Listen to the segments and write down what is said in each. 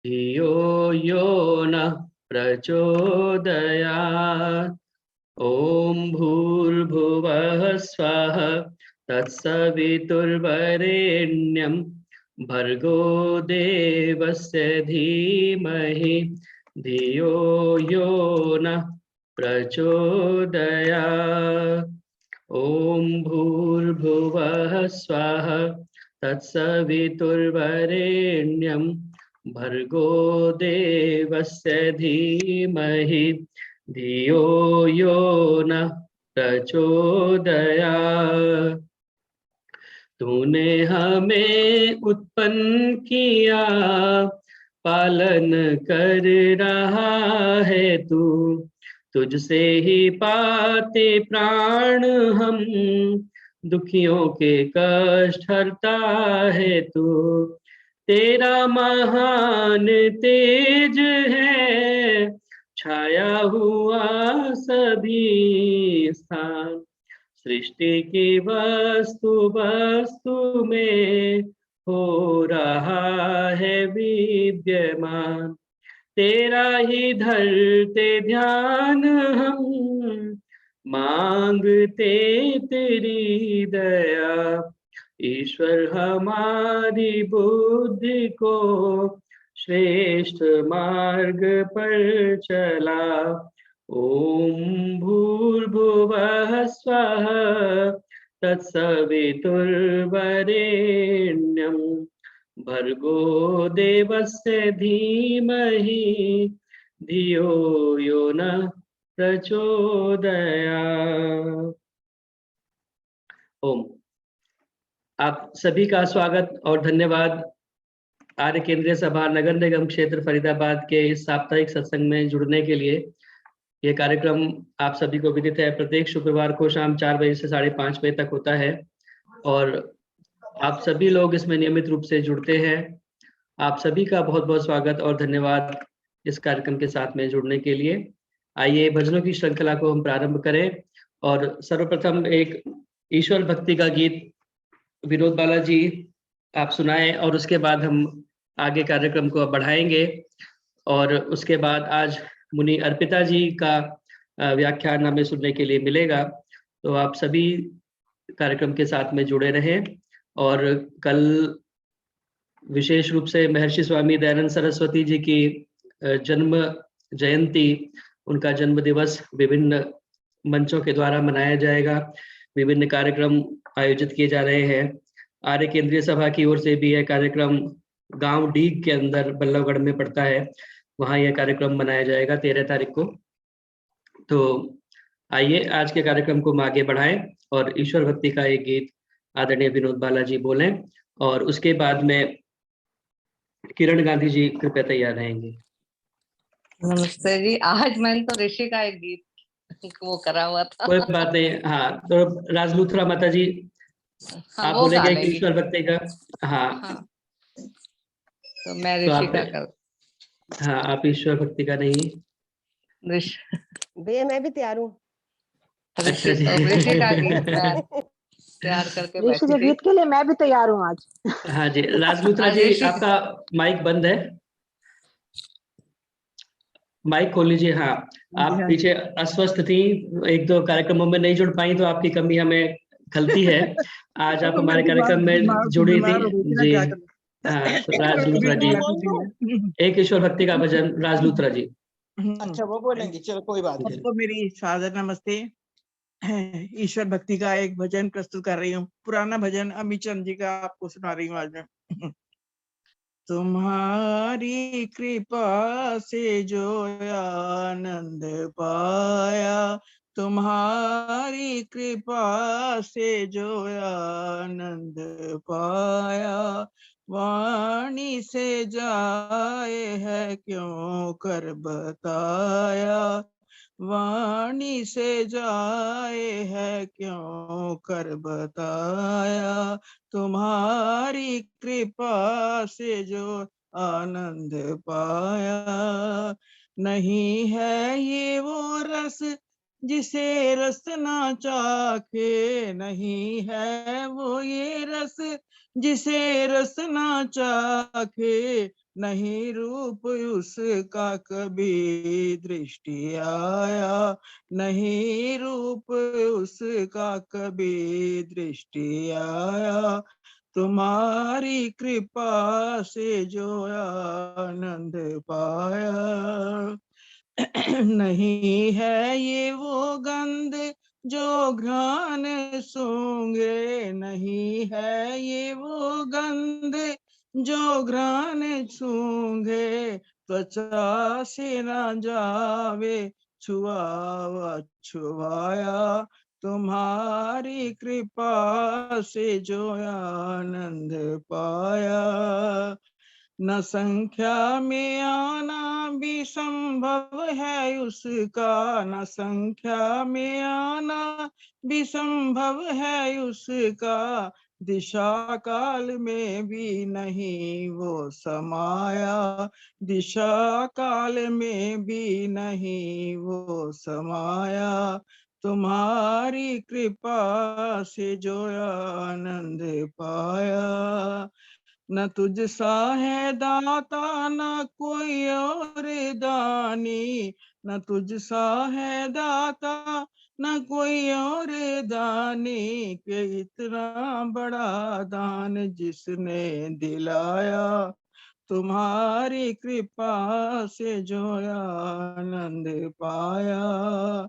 धियो यो नः प्रचोदयात्। ॐ भूर्भुवः स्वः तत्सवितुर्वरेण्यं भर्गो देवस्य धीमहि धियो यो नः प्रचोदयात्। ॐ भूर्भुवः स्वः तत्सवितुर्वरेण्यं भर्गो देवस्य धीमहि धियो यो नः प्रचोदयात्। तूने हमें उत्पन्न किया, पालन कर रहा है तू। तुझसे ही पाते प्राण हम, दुखियों के कष्ट हरता है तू। तेरा महान तेज है, छाया हुआ सभी स्थान। सृष्टि की वस्तु वस्तु में हो रहा है विद्यमान। तेरा ही धरते ध्यान हम, मांगते तेरी दया। ईश्वर हमारी बुद्धि को श्रेष्ठ मार्ग पर चला। ॐ भूर्भुवः स्वः तत्सवितुर्वरेण्यं भर्गो देवस्य धीमहि धियो यो नः प्रचोदयात्। ओम। आप सभी का स्वागत और धन्यवाद आर्य केंद्रीय सभा नगर निगम क्षेत्र फरीदाबाद के इस साप्ताहिक सत्संग में जुड़ने के लिए। ये कार्यक्रम आप सभी को विदित है, प्रत्येक शुक्रवार को शाम 4 बजे से 5:30 बजे तक होता है और आप सभी लोग इसमें नियमित रूप से जुड़ते हैं। आप सभी का बहुत बहुत स्वागत और धन्यवाद इस कार्यक्रम के साथ में जुड़ने के लिए। आइए भजनों की श्रृंखला को हम प्रारंभ करें और सर्वप्रथम एक ईश्वर भक्ति का गीत विनोद बालाजी आप सुनाएं और उसके बाद हम आगे कार्यक्रम को बढ़ाएंगे। और उसके बाद आज मुनि अर्पिता जी का व्याख्यान हमें सुनने के लिए मिलेगा। तो आप सभी कार्यक्रम के साथ में जुड़े रहें। और कल विशेष रूप से महर्षि स्वामी दयानंद सरस्वती जी की जन्म जयंती, उनका जन्म दिवस विभिन्न मंचों के द्वारा मनाया जाएगा। विभिन्न कार्यक्रम आयोजित किए जा रहे हैं। आर्य केंद्रीय सभा की ओर से भी यह कार्यक्रम गांव डीग के अंदर बल्लभगढ़ में पड़ता है, वहां यह कार्यक्रम मनाया जाएगा 13 तारीख को। तो आइए आज के कार्यक्रम को हम आगे बढ़ाएं और ईश्वर भक्ति का एक गीत आदरणीय विनोद बालाजी बोलें और उसके बाद में किरण गांधी जी कृपया तैयार रहेंगे। नमस्ते जी। आज मैंने तो ऋषि का एक गीत वो करा हुआ था। कोई बात नहीं। हाँ, तो राजलूथरा माता जी आप बोलेंगे कि ईश्वर भक्ति का। हाँ। तो मैं ऋषि का कर। हाँ, आप ईश्वर भक्ति का नहीं। भैया मैं भी तैयार हूँ। अच्छा जी। ऋषि का गीत मैं तैयार करके बैठी थी। गीत के लिए मैं भी तैयार हूँ आज। हाँ जी, राजलूथरा जी आपका माइक बंद है, माइक खोल लीजिए। हाँ, आप पीछे अस्वस्थ थी, 1-2 कार्यक्रमों में नहीं जुड़ पाई, तो आपकी कमी हमें खलती है। आज आप हमारे कार्यक्रम में जुड़ी थी जी। हाँ, तो राजलूथरा जी एक ईश्वर भक्ति का भजन राजलूथरा जी। अच्छा वो बोलेंगे, चलो कोई बात नहीं। सबको मेरी सादर नमस्ते। ईश्वर भक्ति का एक भजन प्रस्तुत कर रही हूँ, पुराना भजन अमित चंद जी का आपको सुना रही हूँ आज मैं। तुम्हारी कृपा से जो आनंद पाया, तुम्हारी कृपा से जो आनंद पाया, वाणी से जाए है क्यों कर बताया, वाणी से जाए है क्यों कर बताया, तुम्हारी कृपा से जो आनंद पाया। नहीं है ये वो रस जिसे रस ना चाखे, नहीं है वो ये रस जिसे रस ना चाखे, नहीं रूप उसका कभी दृष्टि आया, नहीं रूप उसका कभी दृष्टि आया, तुम्हारी कृपा से जो आनंद पाया। नहीं है ये वो गंध जो घ्राण सूंघे, नहीं है ये वो गंध जो घ्राण सूंघे, त्वचा से न जावे छुआ छुआया, तुम्हारी कृपा से जो आनंद पाया। न संख्या में आना भी संभव है उसका, न संख्या में आना भी संभव है उसका, दिशा काल में भी नहीं वो समाया, दिशा काल में भी नहीं वो समाया, तुम्हारी कृपा से जो आनंद पाया। न तुझ सा है दाता न कोई और दानी, न तुझ सा है दाता न कोई और दानी, के इतना बड़ा दान जिसने दिलाया, तुम्हारी कृपा से जो आनंद पाया।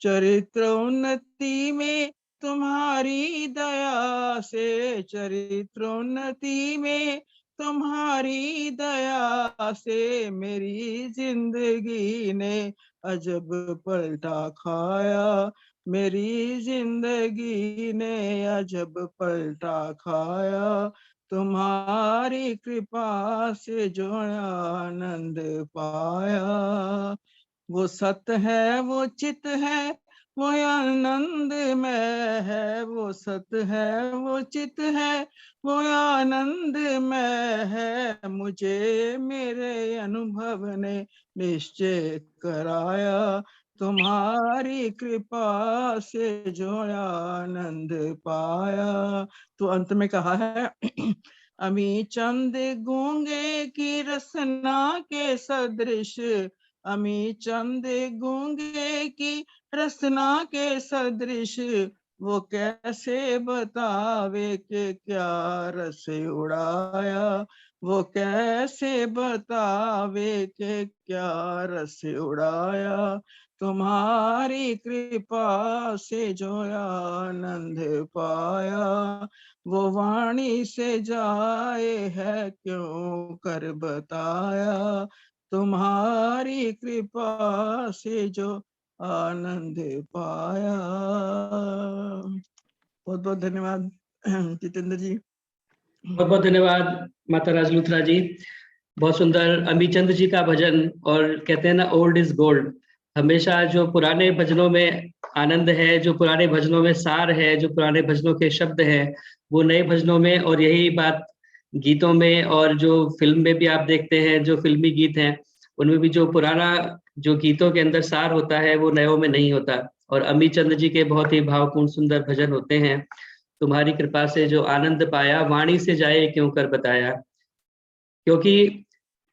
चरित्र उन्नति में तुम्हारी दया से, चरित्र उन्नति में तुम्हारी दया से, मेरी जिंदगी ने अजब पलटा खाया, मेरी जिंदगी ने अजब पलटा खाया, तुम्हारी कृपा से जो आनंद पाया। वो सत है वो चित है वो आनंद में है, वो सत है वो चित है वो आनंद में है, मुझे मेरे अनुभव ने निश्चय कराया, तुम्हारी कृपा से जो आनंद पाया। तो अंत में कहा है अमी चंद गूंगे की रसना के सदृश, अमी चंद गूंगे की रसना के सदृश, वो कैसे बतावे के क्या रस उड़ाया, वो कैसे बतावे के क्या रस उड़ाया, तुम्हारी कृपा से जो आनंद पाया, वो वाणी से जाए है क्यों कर बताया, तुम्हारी कृपा से जो आनंद पाया। बहुत बहुत धन्यवाद जितेंद्र जी। बहुत बहुत धन्यवाद माता राजलुथरा जी। बहुत सुंदर अमीचंद जी का भजन। और कहते हैं ना, ओल्ड इज गोल्ड। हमेशा जो पुराने भजनों में आनंद है, जो पुराने भजनों में सार है, जो पुराने भजनों के शब्द हैं, वो नए भजनों में, और यही बात गीतों में, और जो फिल्म में भी आप देखते हैं, जो फिल्मी गीत हैं उनमें भी जो पुराना जो गीतों के अंदर सार होता है वो नयों में नहीं होता। और अमीचंद जी के बहुत ही भावपूर्ण सुंदर भजन होते हैं। तुम्हारी कृपा से जो आनंद पाया, वाणी से जाए क्यों कर बताया। क्योंकि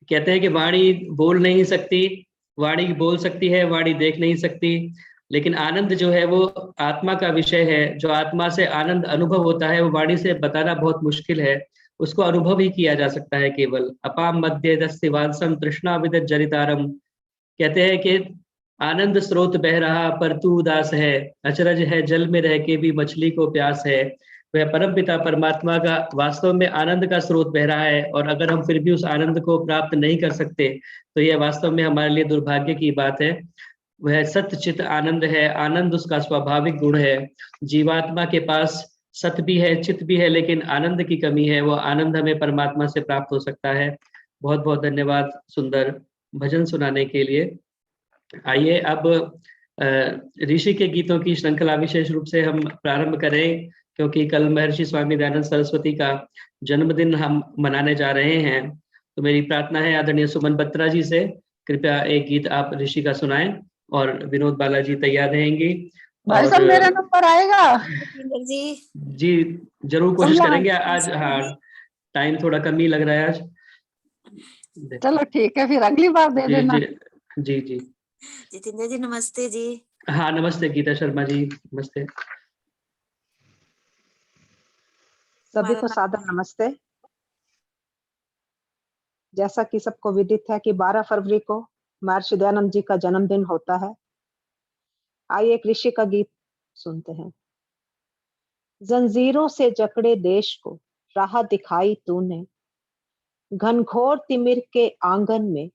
कहते हैं कि वाणी बोल नहीं सकती, वाणी बोल सकती है, वाणी देख नहीं सकती, लेकिन आनंद जो है वो आत्मा का विषय है। जो आत्मा से आनंद अनुभव होता है वो वाणी से बताना बहुत मुश्किल है, उसको अनुभव ही किया जा सकता है केवल। अपाम मध्य दस्तिवांसम तृष्णा विदत जरितारम। कहते हैं कि आनंद स्रोत बह रहा पर तू उदास है, अचरज है जल में रह के भी मछली को प्यास है। वह परम पिता परमात्मा का वास्तव में आनंद का स्रोत बह रहा है, और अगर हम फिर भी उस आनंद को प्राप्त नहीं कर सकते तो यह वास्तव में हमारे लिए दुर्भाग्य की बात है। वह सत्य चित आनंद है, आनंद उसका स्वाभाविक गुण है। जीवात्मा के पास सत भी है, चित भी है, लेकिन आनंद की कमी है। वो आनंद हमें परमात्मा से प्राप्त हो सकता है। बहुत बहुत धन्यवाद सुंदर भजन सुनाने के लिए। आइए अब ऋषि के गीतों की श्रृंखला विशेष रूप से हम प्रारंभ करें, क्योंकि कल महर्षि स्वामी दयानंद सरस्वती का जन्मदिन हम मनाने जा रहे हैं। तो मेरी प्रार्थना है आदरणीय सुमन बत्रा जी से, कृपया एक गीत आप ऋषि का सुनाएं, और विनोद बालाजी तैयार रहेंगी। भाई साहब मेरा नंबर आएगा जी जरूर कोशिश करेंगे आज। हाँ, टाइम थोड़ा कम ही लग रहा है आज। चलो ठीक है, फिर अगली बार दे जी देना। जी जी जी। जितेंद्र जी नमस्ते जी। हाँ नमस्ते गीता शर्मा जी, नमस्ते। सभी को सादर नमस्ते। जैसा कि सबको विदित है कि 12 फरवरी को महर्षि दयानंद जी का जन्मदिन होता है। आइए एक ऋषि का गीत सुनते हैं। जंजीरों से जकड़े देश को राह दिखाई तूने, घनघोर तिमिर के आंगन में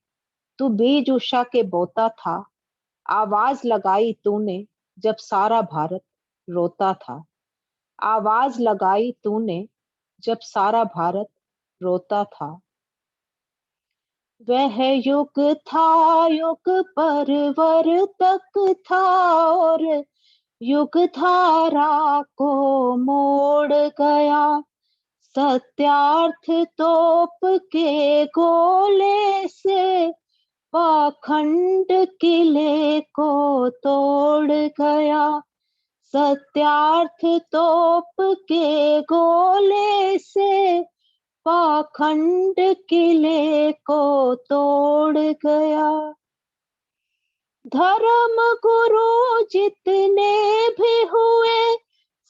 तू बीज उषा के बोता था। आवाज लगाई तूने जब सारा भारत रोता था। आवाज लगाई तूने जब सारा भारत रोता था। वह युग था, युग परिवर्तक था और युग धारा को मोड़ गया। सत्यार्थ तोप के गोले से पाखंड किले को तोड़ गया। सत्यार्थ तोप के गोले से पाखंड किले को तोड़ गया। धर्म गुरु जितने भी हुए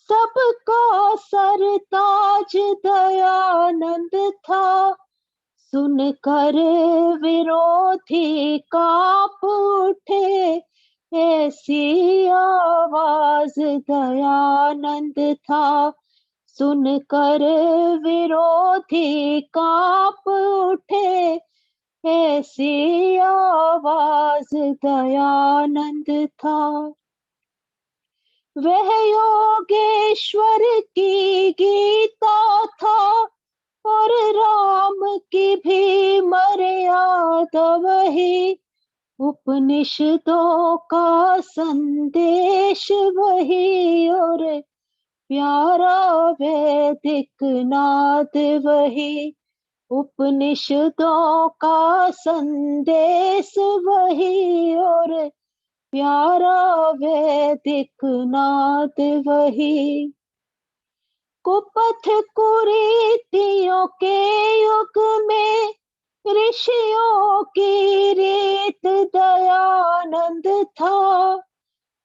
सबका सरताज दयानंद था। सुनकर विरोधी कांप उठे, ऐसी आवाज दयानंद था। सुनकर विरोधी कांप उठे, ऐसी आवाज दयानंद था। वह योगेश्वर की गीता था और राम की भी मर्यादा वही। उपनिषदों का संदेश वही और प्यारा वैदिक नाद वही। उपनिषदों का संदेश वही और प्यारा वैदिक नाद वही। कुपथ कुरीतियों के युग में ऋषियों की रीत दयानंद था।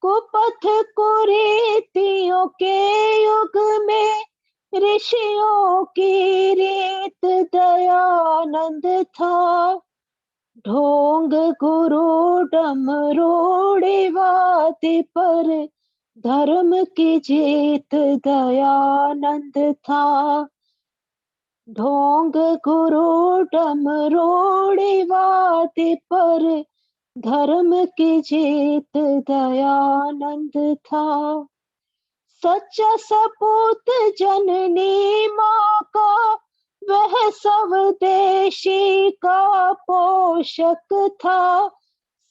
कुपथ कुरीतियों के युग में ऋषियों की रीत दयानंद था। ढोंग गुरु डमरूड़ी वादी पर धर्म की जीत दयानंद था। ढोंग गुरु डमरूड़ी वादी पर धर्म की जीत दयानंद था। सच्चा सपूत जननी माँ का वह स्वदेशी का पोषक था।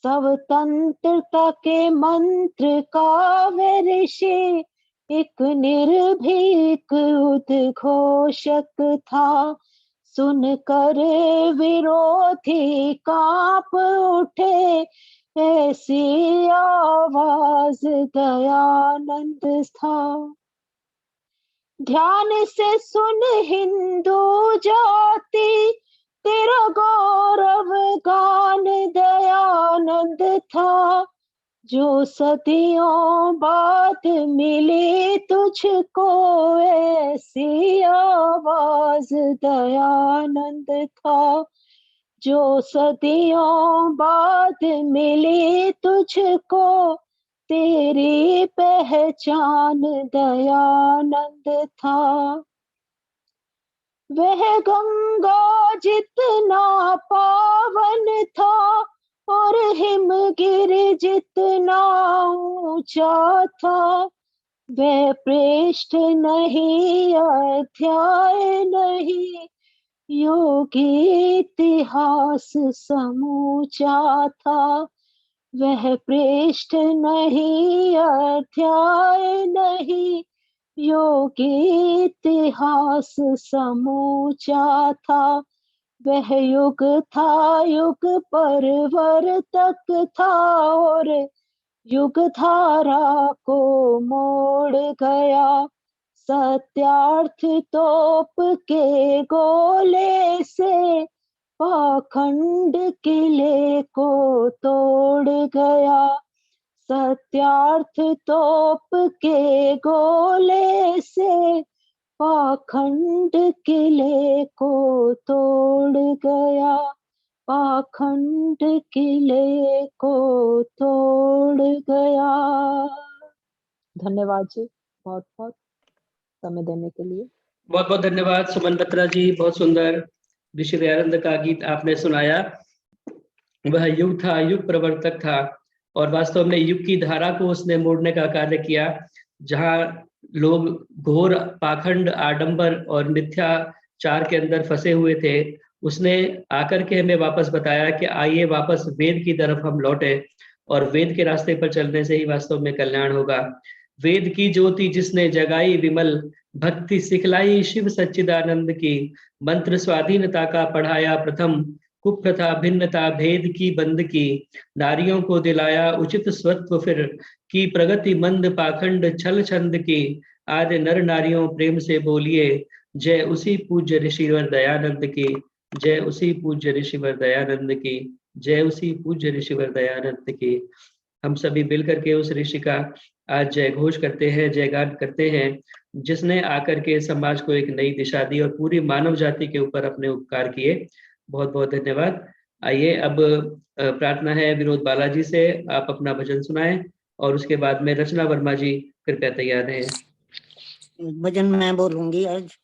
स्वतंत्रता के मंत्र का वह ऋषि एक निर्भीक उद्घोषक था। सुनकर विरोधी कांप उठे, ऐसी आवाज दयानंद था। ध्यान से सुन हिंदू जाति, तेरा गौरव गान दयानंद था। जो सदियों बाद मिली तुझको, ऐसी आवाज दयानंद था। जो सदियों बाद मिली तुझको, तेरी पहचान दयानंद था। वह गंगा जितना पावन था और हिमगिर जितना ऊंचा था। वह पृष्ठ नहीं, अध्याय नहीं, योगी इतिहास समूचा था। वह पृष्ठ नहीं, अध्याय नहीं, योगी इतिहास समूचा था। वह युग था, युग परिवर्तक था और युग धारा को मोड़ गया। सत्यार्थ तोप के गोले से पाखंड किले को तोड़ गया, सत्यार्थ तोप के गोले से पाखंड किले को तोड़ गया, पाखंड किले को तोड़ गया। धन्यवाद जी, बहुत बहुत समय देने के लिए। बहुत बहुत धन्यवाद सुमन बत्रा जी, बहुत सुंदर ऋषि दयानंद का गीत आपने सुनाया। वह युग था, युग प्रवर्तक था और वास्तव में युग की धारा को उसने मोड़ने का कार्य किया। जहां लोग घोर पाखंड, आडंबर और मिथ्याचार के अंदर फंसे हुए थे, उसने आकर के हमें वापस बताया कि आइए वापस वेद की तरफ हम लौटे और वेद के रास्ते पर चलने से ही वास्तव में कल्याण होगा। वेद की ज्योति जिसने जगाई विमल, भक्ति सिखलाई शिव सच्चिदानंद की, मंत्र स्वाधीनता का पढ़ाया प्रथम, कुप्रथा भिन्नता भेद की बंद की, नारियों को दिलाया उचित स्वत्व फिर, की प्रगति मंद पाखंड छल छंद की, आदि नर नारियों प्रेम से बोलिए, जय उसी पूज्य ऋषिवर दयानंद की, जय उसी पूज्य ऋषिवर दयानंद की, जय उसी पूज्य ऋषिवर दयानंद की। हम सभी मिलकर के उस ऋषि का आज जय घोष करते हैं, जयगान करते हैं, जिसने आकर के समाज को एक नई दिशा दी और पूरी मानव जाति के ऊपर अपने उपकार किए। बहुत बहुत धन्यवाद। आइए अब प्रार्थना है विनोद बालाजी से, आप अपना भजन सुनाएं और उसके बाद में रचना वर्मा जी कृपया तैयार हैं। भजन मैं बोलूंगी आज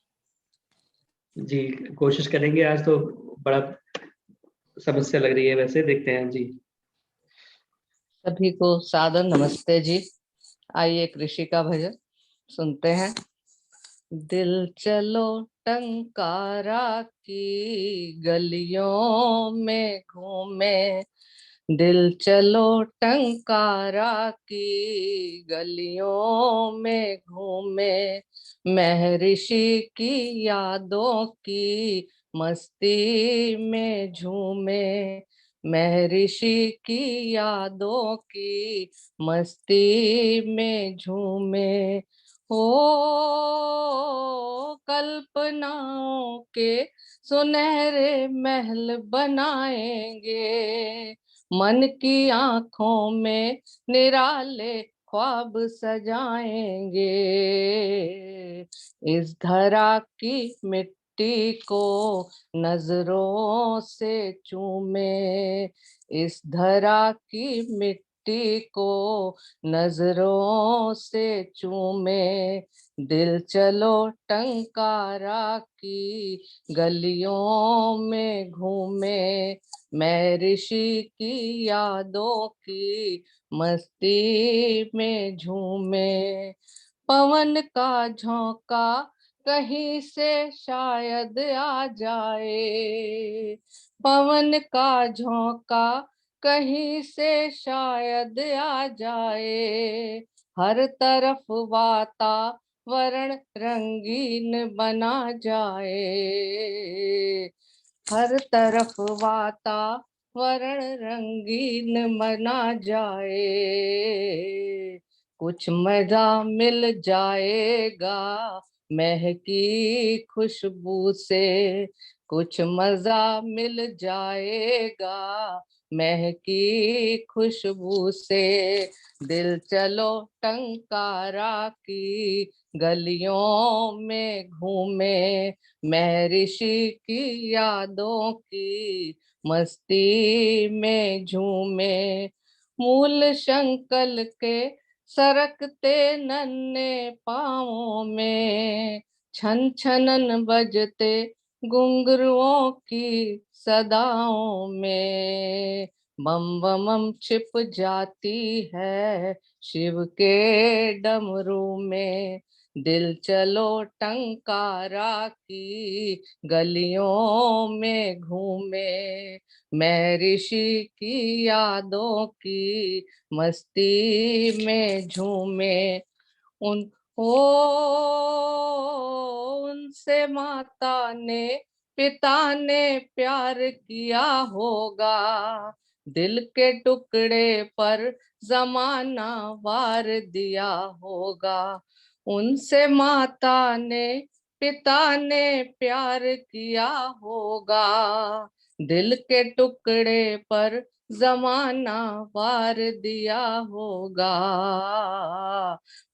जी, कोशिश करेंगे। आज तो बड़ा समस्या लग रही है, वैसे देखते हैं जी। सभी को सादर नमस्ते जी। आइए कृषि का भजन सुनते हैं। दिल चलो टंकारा की गलियों में घूमे, दिल चलो टंकारा की गलियों में घूमे, महर्षि की यादों की मस्ती में झूमे, महर्षि की यादों की मस्ती में झूमे। हो कल्पनाओं के सुनहरे महल बनाएंगे, मन की आंखों में निराले ख्वाब सजाएंगे, इस धरा की मिट्टी को नजरों से चूमे, इस धरा की मिट्टी को नजरों से चूमे, दिल चलो टंकारा की गलियों में घूमे, मैं ऋषि की यादों की मस्ती में झूमे। पवन का झोंका कहीं से शायद आ जाए, पवन का झोंका कहीं से शायद आ जाए, हर तरफ वातावरण रंगीन बना जाए, हर तरफ वातावरण रंगीन बना जाए, कुछ मजा मिल जाएगा महकी खुशबू से, कुछ मजा मिल जाएगा महकी खुशबू से, दिल चलो टंकारा की गलियों में घूमे, मैं ऋषि की यादों की मस्ती में झूमे, मूल शंकल के सरकते नन्हे पाँवों में, छन छनन बजते घुंघरुओं की सदाओं में, बम बम छिप जाती है शिव के डमरू में, दिल चलो टंकारा की गलियों में घूमे, मैं ऋषि की यादों की मस्ती में झूमे, उन उनसे माता ने पिता ने प्यार किया होगा, दिल के टुकड़े पर जमाना वार दिया होगा, उनसे माता ने पिता ने प्यार किया होगा, दिल के टुकड़े पर जमाना वार दिया होगा,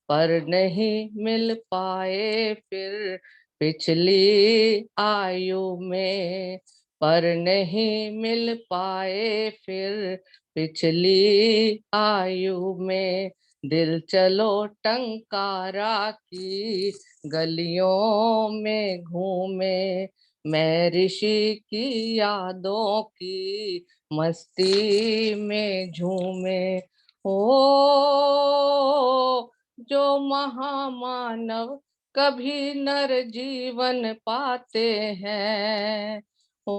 पर नहीं मिल पाए फिर पिछली आयु में, पर नहीं मिल पाए फिर पिछली आयु में। दिल चलो टंकारा की गलियों में घूमे, मैं ऋषि की यादों की मस्ती में झूमे। ओ जो महामानव कभी नर जीवन पाते हैं, ओ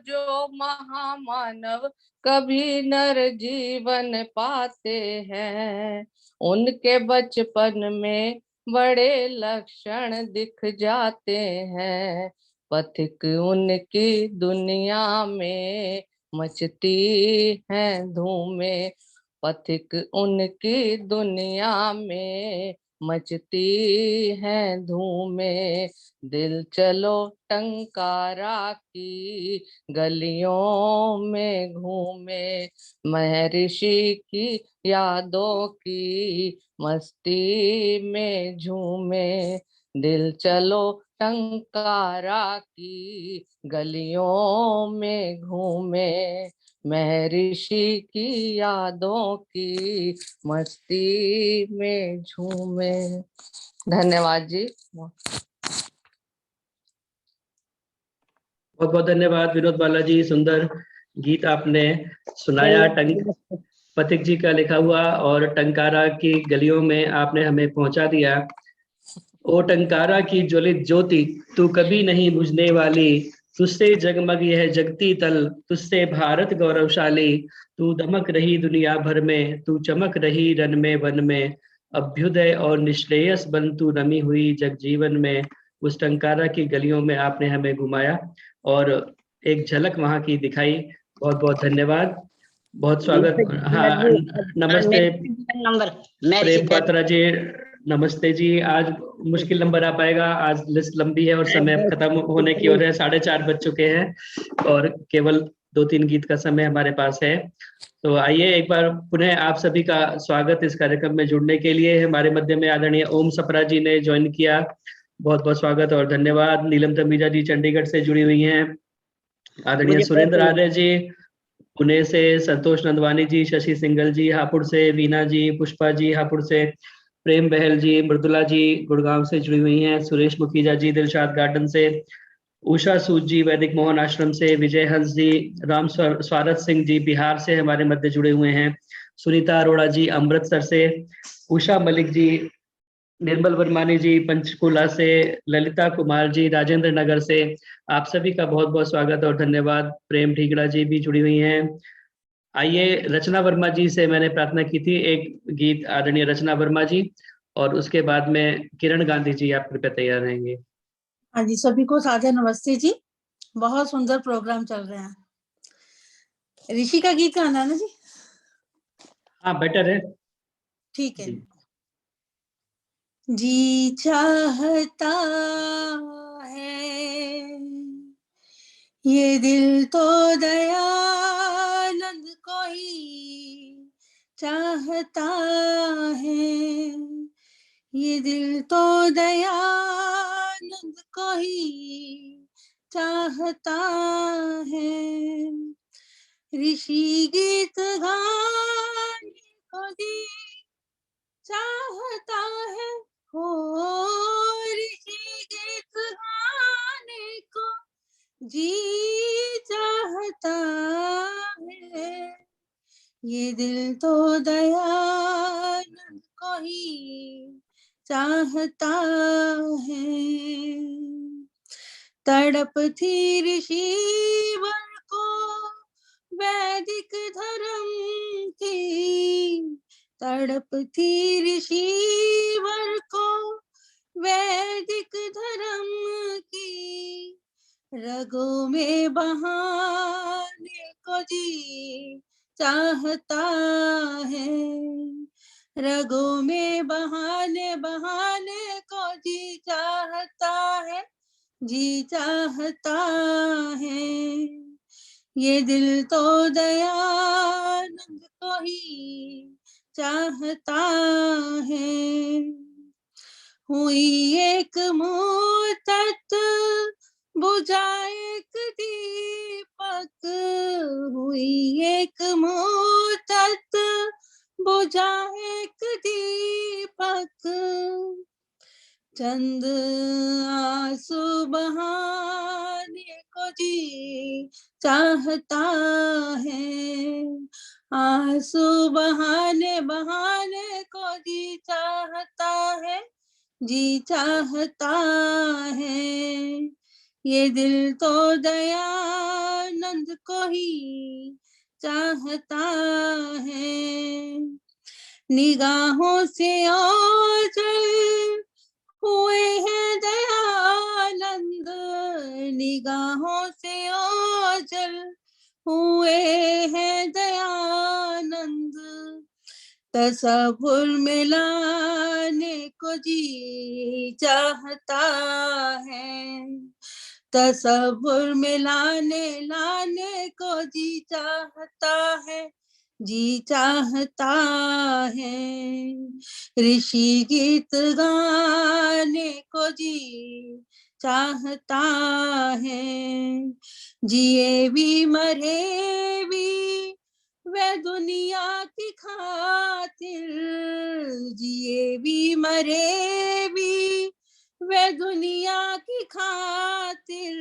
जो महामानव कभी नर जीवन पाते हैं, उनके बचपन में बड़े लक्षण दिख जाते हैं। पथिक उनकी दुनिया में मचती हैं धूमें, पथिक उनकी दुनिया में मचती हैं धूमें। दिल चलो टंकारा की गलियों में घूमे, महर्षि की यादों की मस्ती में झूमे। दिल चलो टंकारा की गलियों में घूमे, महर्षि की यादों की मस्ती में झूमे। धन्यवाद जी। बहुत बहुत धन्यवाद विनोद बालाजी, सुंदर गीत आपने सुनाया। पथिक जी का लिखा हुआ और टंकारा की गलियों में आपने हमें पहुंचा दिया। ओ टंकारा की ज्वलित ज्योति, तू कभी नहीं बुझने वाली, तुझसे जगमग यह जगती तल, तुझसे भारत गौरवशाली। तू दमक रही दुनिया भर में, तू चमक रही रन में वन में, अभ्युदय और निश्रेयस बन तू रमी हुई जग जीवन में। उस टंकारा की गलियों में आपने हमें घुमाया और एक झलक वहां की दिखाई। बहुत बहुत धन्यवाद, बहुत स्वागत। हाँ, नमस्ते नंबर प्रेम पात्रा जी, नमस्ते जी। आज मुश्किल नंबर आ पाएगा, आज लिस्ट लंबी है और समय अब खत्म होने की ओर है, 4:30 बज चुके हैं और केवल 2-3 गीत का समय हमारे पास है। तो आइए एक बार पुनः आप सभी का स्वागत इस कार्यक्रम में जुड़ने के लिए। हमारे मध्य में आदरणीय ओम सप्रा जी ने ज्वाइन किया, बहुत बहुत स्वागत और धन्यवाद। नीलम तमीजा जी चंडीगढ़ से जुड़ी हुई हैं, आदरणीय सुरेंद्र आर्य जी पुणे से, संतोष नंदवानी जी, शशि सिंगल जी हापुड़ से, वीना जी, पुष्पा जी हापुड़ से, प्रेम बहल जी, मृदुला जी गुड़गांव से जुड़ी हुई हैं, सुरेश मुखीजा जी दिलशाद गार्डन से, उषा सूद जी वैदिक मोहन आश्रम से, विजय हंस जी, राम स्वारथ सिंह जी बिहार से हमारे मध्य जुड़े हुए हैं, सुनीता अरोड़ा जी अमृतसर से, उषा मलिक जी, निर्मल वर्मानी जी पंचकुला से, ललिता कुमार जी राजेंद्र नगर से, आप सभी का बहुत बहुत स्वागत और धन्यवाद। प्रेम ढीगड़ा जी भी जुड़ी हुई हैं। आइए रचना वर्मा जी से मैंने प्रार्थना की थी एक गीत, आदरणीय रचना वर्मा जी, और उसके बाद में किरण गांधी जी आप कृपया तैयार रहेंगे। हाँ जी, सभी को साझा नमस्ते जी। बहुत सुंदर प्रोग्राम चल रहे हैं। ऋषि का गीत गाना है ना जी? हाँ बेटर है, ठीक है जी। चाहता है ये दिल तो दयानंद को ही चाहता है, ये दिल तो दयानंद को ही चाहता है। ऋषि गीत गाने को जी चाहता है, हो ऋषि गीत गाने को जी चाहता है, ये दिल तो दयानंद को ही चाहता है। तड़प थी ऋषिवर को वैदिक धर्म की, तड़प थी ऋषिवर को वैदिक धर्म की, रगों में बहाने को जी चाहता है, रगों में बहाने बहाने को जी चाहता है, जी चाहता है, ये दिल तो दयानंद को ही चाहता है। हुई एक मुद्दत बुझा एक दीपक, हुई एक मुद्दत बुझा एक दीपक, चंद आंसू बहाने को जी चाहता है, आंसू बहाने बहाने को जी चाहता है, जी चाहता है। ये दिल तो दयानंद को ही चाहता है। निगाहों से ओझल हुए हैं दयानंद, निगाहों से ओझल हुए हैं दयानंद, तसव्वुर में लाने को जी चाहता है, तसव्वुर में लाने को जी चाहता है, जी चाहता है। ऋषि गीत गाने को जी चाहता है, जिए भी मरे भी वे दुनिया की खातिर, जिए भी मरे भी वे दुनिया की खातिर,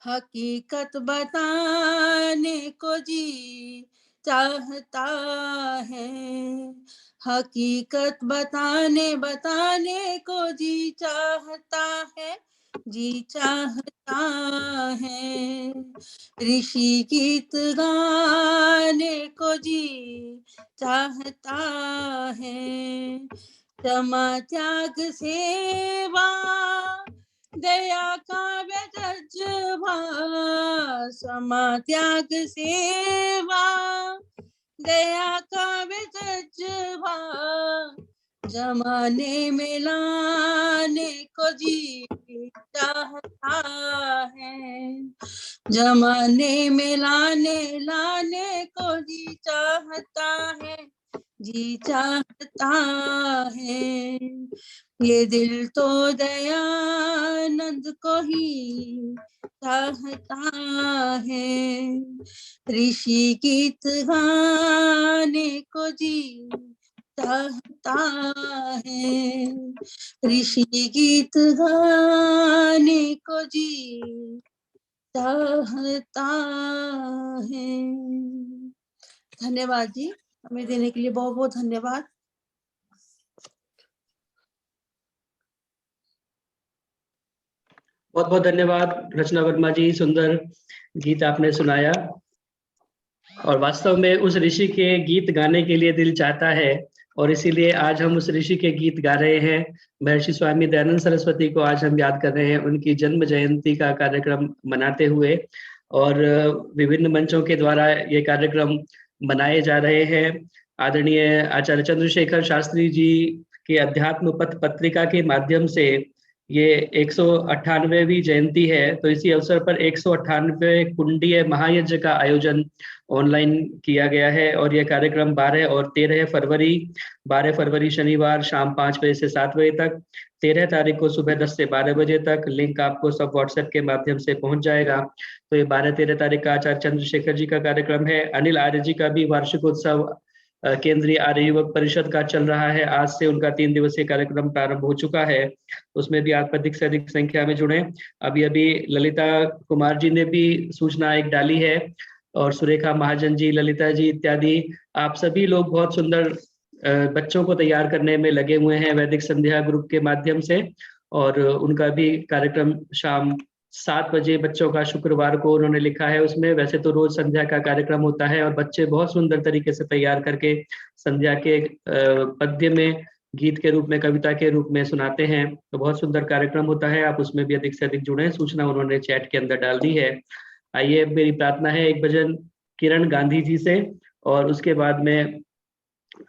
हकीकत बताने को जी चाहता है, हकीकत बताने को जी चाहता है, जी चाहता है। ऋषि गीत गाने को जी चाहता है, क्षमा त्याग सेवा दया का जज्बा, क्षमा त्याग सेवा दया का जज्बा, जमाने में लाने को जी चाहता है, जमाने में लाने को जी चाहता है, जी चाहता है। ये दिल तो दयानंद को ही चाहता है, ऋषि गीत गाने को जी चाहता है, ऋषि गीत गाने को जी चाहता है। धन्यवाद जी, हमें देने के लिए बहुत बहुत धन्यवाद। बहुत बहुत धन्यवाद रचना वर्मा जी, सुंदर गीत आपने सुनाया। और वास्तव में उस ऋषि के गीत गाने के लिए दिल चाहता है, और इसीलिए आज हम उस ऋषि के गीत गा रहे हैं। महर्षि स्वामी दयानंद सरस्वती को आज हम याद कर रहे हैं, उनकी जन्म जयंती का कार्यक्रम मनाते हुए, और विभिन्न मंचों के द्वारा ये कार्यक्रम मनाए जा रहे हैं। आदरणीय आचार्य चंद्रशेखर शास्त्री जी के अध्यात्म पथ पत्रिका के माध्यम से ये 198वीं जयंती है, तो इसी अवसर पर 198वें कुंडीय महायज्ञ का आयोजन ऑनलाइन किया गया है। और यह कार्यक्रम 12 और 13 फरवरी शनिवार शाम 5 बजे से 7 बजे तक, 13 तारीख को सुबह 10 से 12 बजे तक। लिंक आपको सब व्हाट्सएप के माध्यम से पहुंच जाएगा। तो ये 12-13 तारीख का आचार्य चंद्रशेखर जी का कार्यक्रम है। अनिल आर्य जी का भी वार्षिकोत्सव केंद्रीय आर्य युवक परिषद का चल रहा है। आज से उनका 3 दिवसीय कार्यक्रम प्रारंभ हो चुका है, उसमें भी आप अधिक से अधिक संख्या में जुड़े। अभी ललिता कुमार जी ने भी सूचना एक डाली है, और सुरेखा महाजन जी, ललिता जी इत्यादि, आप सभी लोग बहुत सुंदर बच्चों को तैयार करने में लगे हुए हैं वैदिक संध्या ग्रुप के माध्यम से। और उनका भी कार्यक्रम शाम 7 बजे बच्चों का शुक्रवार को उन्होंने लिखा है उसमें। वैसे तो रोज संध्या का कार्यक्रम होता है, और बच्चे बहुत सुंदर तरीके से तैयार करके संध्या के पद्य में गीत के रूप में, कविता के रूप में सुनाते हैं। तो बहुत सुंदर कार्यक्रम होता है, आप उसमें भी अधिक से अधिक जुड़े। सूचना उन्होंने चैट के अंदर डाल दी है। आइए, मेरी प्रार्थना है एक भजन किरण गांधी जी से, और उसके बाद में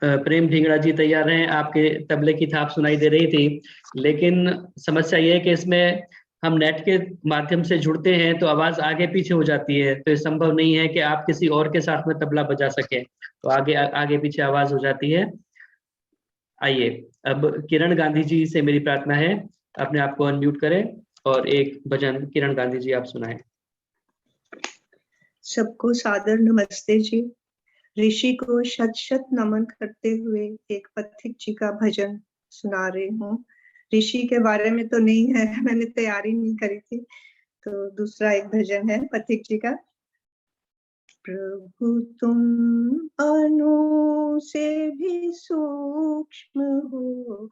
प्रेम ढींगड़ा जी तैयार हैं। आपके तबले की थाप सुनाई दे रही थी, लेकिन समस्या ये है कि इसमें हम नेट के माध्यम से जुड़ते हैं तो आवाज आगे पीछे हो जाती है, तो ये संभव नहीं है कि आप किसी और के साथ में तबला बजा सकें, तो आगे पीछे आवाज हो जाती है। आइए, अब किरण गांधी जी से मेरी प्रार्थना है, अपने आप को अनम्यूट करें और एक भजन किरण गांधी जी आप सुनाएं। सबको सादर नमस्ते जी। ऋषि को शत शत नमन करते हुए एक पथिक जी का भजन सुना रही हूँ। ऋषि के बारे में तो नहीं है, मैंने तैयारी नहीं करी थी, तो दूसरा एक भजन है पथिक जी का। प्रभु तुम अणु से भी सूक्ष्म हो,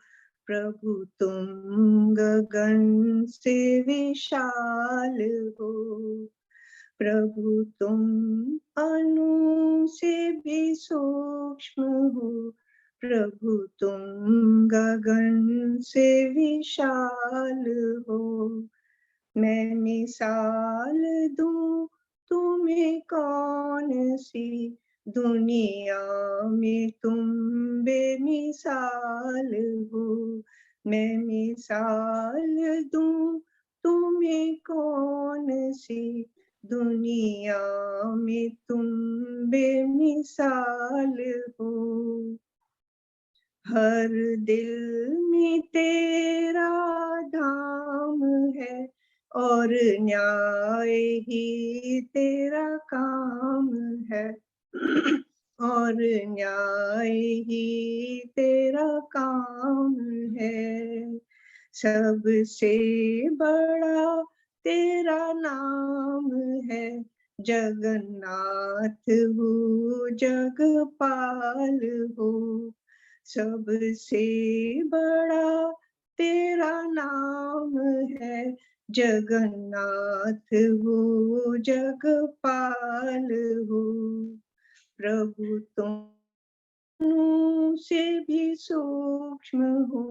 प्रभु तुम गगन से विशाल हो, प्रभु तुम अणु से भी सूक्ष्म हो, प्रभु तुम गगन से विशाल हो। मैं मिसाल दूं तुम्हें कौन सी, दुनिया में तुम बेमिसाल हो। मैं मिसाल दूं तुम्हें कौन सी, दुनिया में तुम बेमिसाल हो। हर दिल में तेरा धाम है और न्याय ही तेरा काम है, और न्याय ही तेरा काम है। सबसे बड़ा तेरा नाम है, जगन्नाथ हो जगपाल हो। सबसे बड़ा तेरा नाम है, जगन्नाथ हो जगपाल हो। प्रभु तुम से भी सूक्ष्म हो,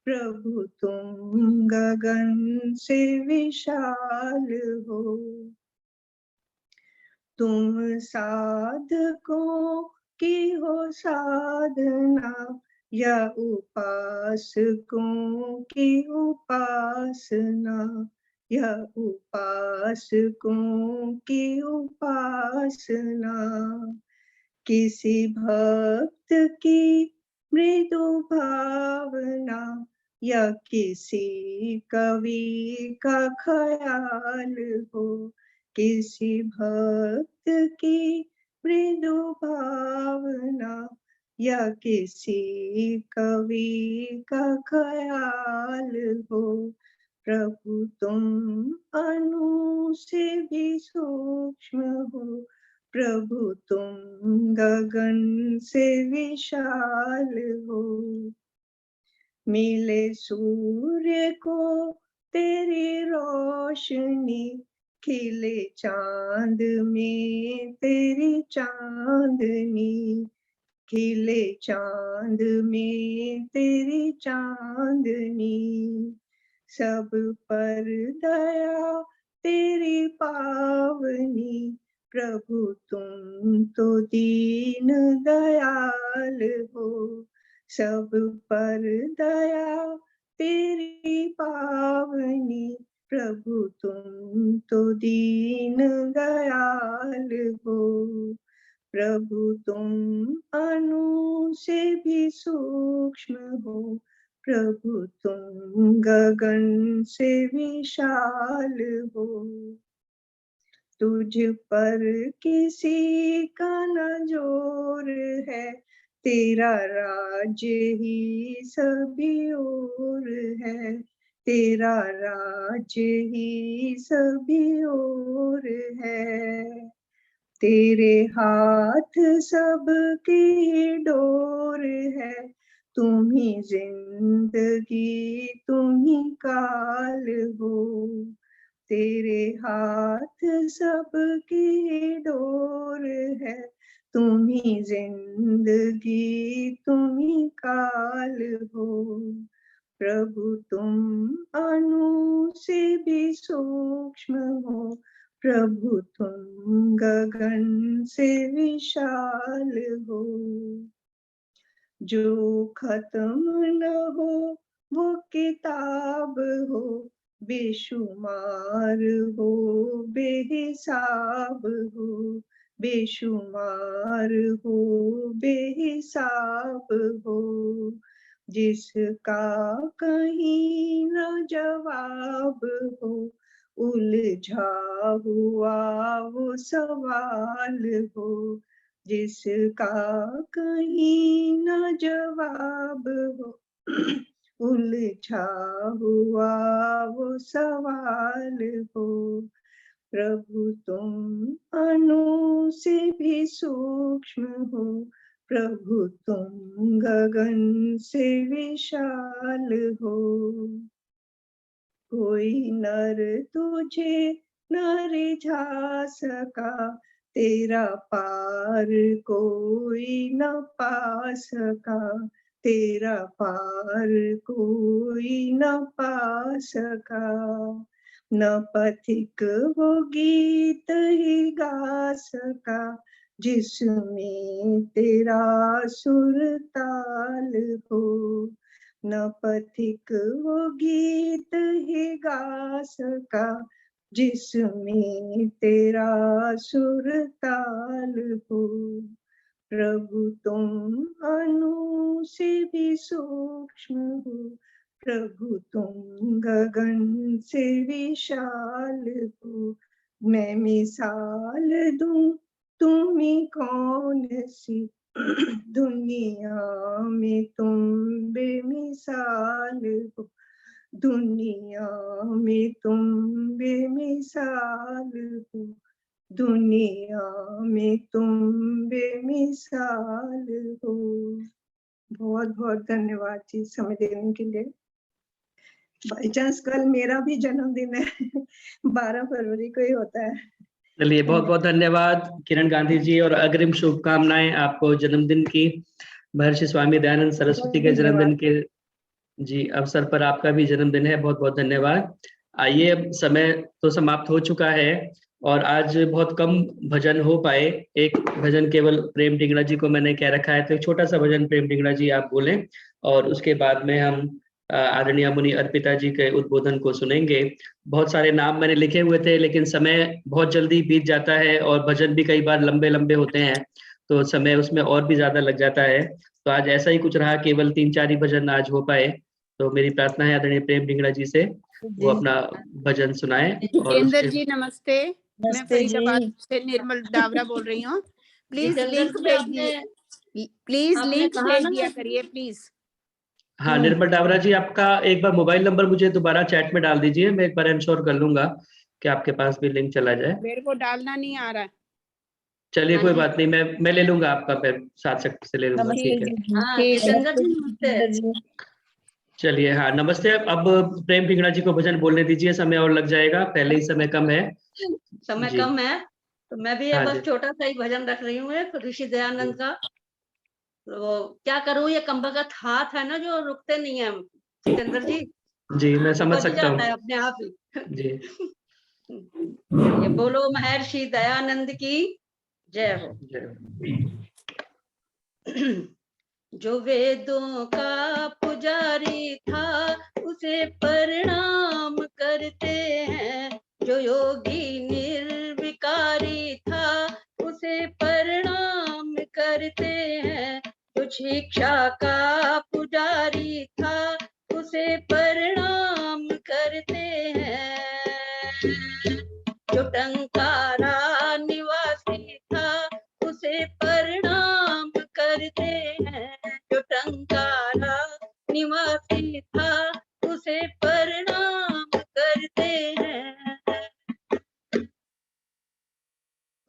प्रभु तुम गगन से विशाल हो। तुम साधकों की हो साधना, या उपासकों की उपासना, या उपासकों की उपासना। किसी भक्त की मृदु भावना, या किसी कवि का ख्याल हो। किसी भक्त की मृदु भावना, या किसी कवि का ख्याल हो। प्रभु तुम अणु से भी सूक्ष्म हो, प्रभु तुम गगन से विशाल हो। मिले सूर्य को तेरी रोशनी, खिले चांद में तेरी चांदनी, खिले चांद में तेरी चांदनी। सब पर दया तेरी पावनी, प्रभु तुम तो दीन दयाल हो। सब पर दया तेरी पावनी, प्रभु तुम तो दीन दयाल हो। प्रभु तुम अणु से भी सूक्ष्म हो, प्रभु तुम गगन से विशाल हो। तुझ पर किसी का न जोर है, तेरा राज ही सभी ओर है, तेरा राज ही सभी ओर है। तेरे हाथ सबकी डोर है, तुम ही जिंदगी तुम ही काल हो। तेरे हाथ सबकी डोर है, तुम ही जिंदगी तुम ही काल हो। प्रभु तुम अणु से भी सूक्ष्म हो, प्रभु तुम गगन से विशाल हो। जो खत्म न हो वो किताब हो, बेशुमार हो बेहिसाब हो, बेशुमार हो बेहिसाब हो, जिसका कहीं न जवाब हो, उलझा हुआ वो सवाल हो, जिसका कहीं न जवाब हो, उलझा हुआ वो सवाल हो। प्रभु तुम अणु से भी सूक्ष्म हो, प्रभु तुम गगन से विशाल हो, कोई नर तुझे न रिझा सका, तेरा पार कोई न पा सका, तेरा पार कोई न पा सका, न पथिक वो गीत ही गा सका, जिसमें तेरा सुर ताल हो, न पथिक वो गीत ही गा सका, जिसमें तेरा सुर ताल हो। प्रभु तुम अणु से भी सूक्ष्म हो, प्रभु तुम गगन से विशाल हो, मैं मिसाल दूं तुम ही कौन सी, दुनिया में तुम बेमिसाल हो, दुनिया में तुम बेमिसाल हो, दुनिया में तुम बेमिसाल हो। बहुत बहुत धन्यवाद जी समय देने के लिए। बाई चांस कल मेरा भी जन्मदिन है 12 फरवरी को ही होता है। चलिए, बहुत बहुत धन्यवाद किरण गांधी जी, और अग्रिम शुभकामनाएं आपको जन्मदिन की। महर्षि स्वामी दयानंद सरस्वती के जन्मदिन के जी अवसर पर आपका भी जन्मदिन है, बहुत बहुत धन्यवाद। आइए, अब समय तो समाप्त हो चुका है और आज बहुत कम भजन हो पाए। एक भजन केवल प्रेम डिंगड़ा जी को मैंने कह रखा है, तो एक छोटा सा भजन प्रेम डिंगड़ा जी आप बोलें, और उसके बाद में हम आदरणीय मुनि अर्पिता जी के उद्बोधन को सुनेंगे। बहुत सारे नाम मैंने लिखे हुए थे, लेकिन समय बहुत जल्दी बीत जाता है और भजन भी कई बार लंबे लंबे होते हैं, तो समय उसमें और भी ज्यादा लग जाता है। तो आज ऐसा ही कुछ रहा, केवल 3-4 ही भजन आज हो पाए। तो मेरी प्रार्थना है आदरणीय प्रेम डिंगड़ा जी से वो अपना भजन सुनाए। और जितेंद्र उसके जी नमस्ते, मैं फरीदाबाद से निर्मल डावरा बोल रही हूँ। प्लीज लिंक भेज दिए, प्लीज लिंक भेज दिया करिए प्लीज। हाँ, निर्मल डावरा जी, आपका एक बार मोबाइल नंबर मुझे दोबारा चैट में डाल दीजिए, मैं एक बार इंश्योर कर लूंगा कि आपके पास भी लिंक चला जाए। मेरे को डालना नहीं आ रहा है। चलिए, कोई बात नहीं, मैं ले लूंगा आपका, फिर 7 सेकंड से ले लूंगा। ठीक है, चलिए। हाँ, नमस्ते। अब प्रेम डिंगड़ा जी को भजन बोलने दीजिए, समय और लग जाएगा, पहले ही समय कम है। समय जी। कम है, तो मैं भी हाँ बस जी। छोटा सा ही भजन रख रही हूँ, एक ऋषि दयानंद का। तो क्या करूँ, ये कंबकत हाथ है ना जो रुकते नहीं है जितेंद्र जी। जी, मैं समझ बज सकता जाता है हूँ अपने आप ही। जी। चलिए, बोलो महर्षि दयानंद की जय हो। जो वेदों का पुजारी था उसे प्रणाम करते हैं, जो योगी निर्विकारी था उसे प्रणाम करते हैं, जो शिक्षा का पुजारी था उसे प्रणाम करते हैं, जो टंकारा निवासी था उसे प्रणाम करते हैं, जो टंकारा निवासी था उसे प्रणाम करते हैं।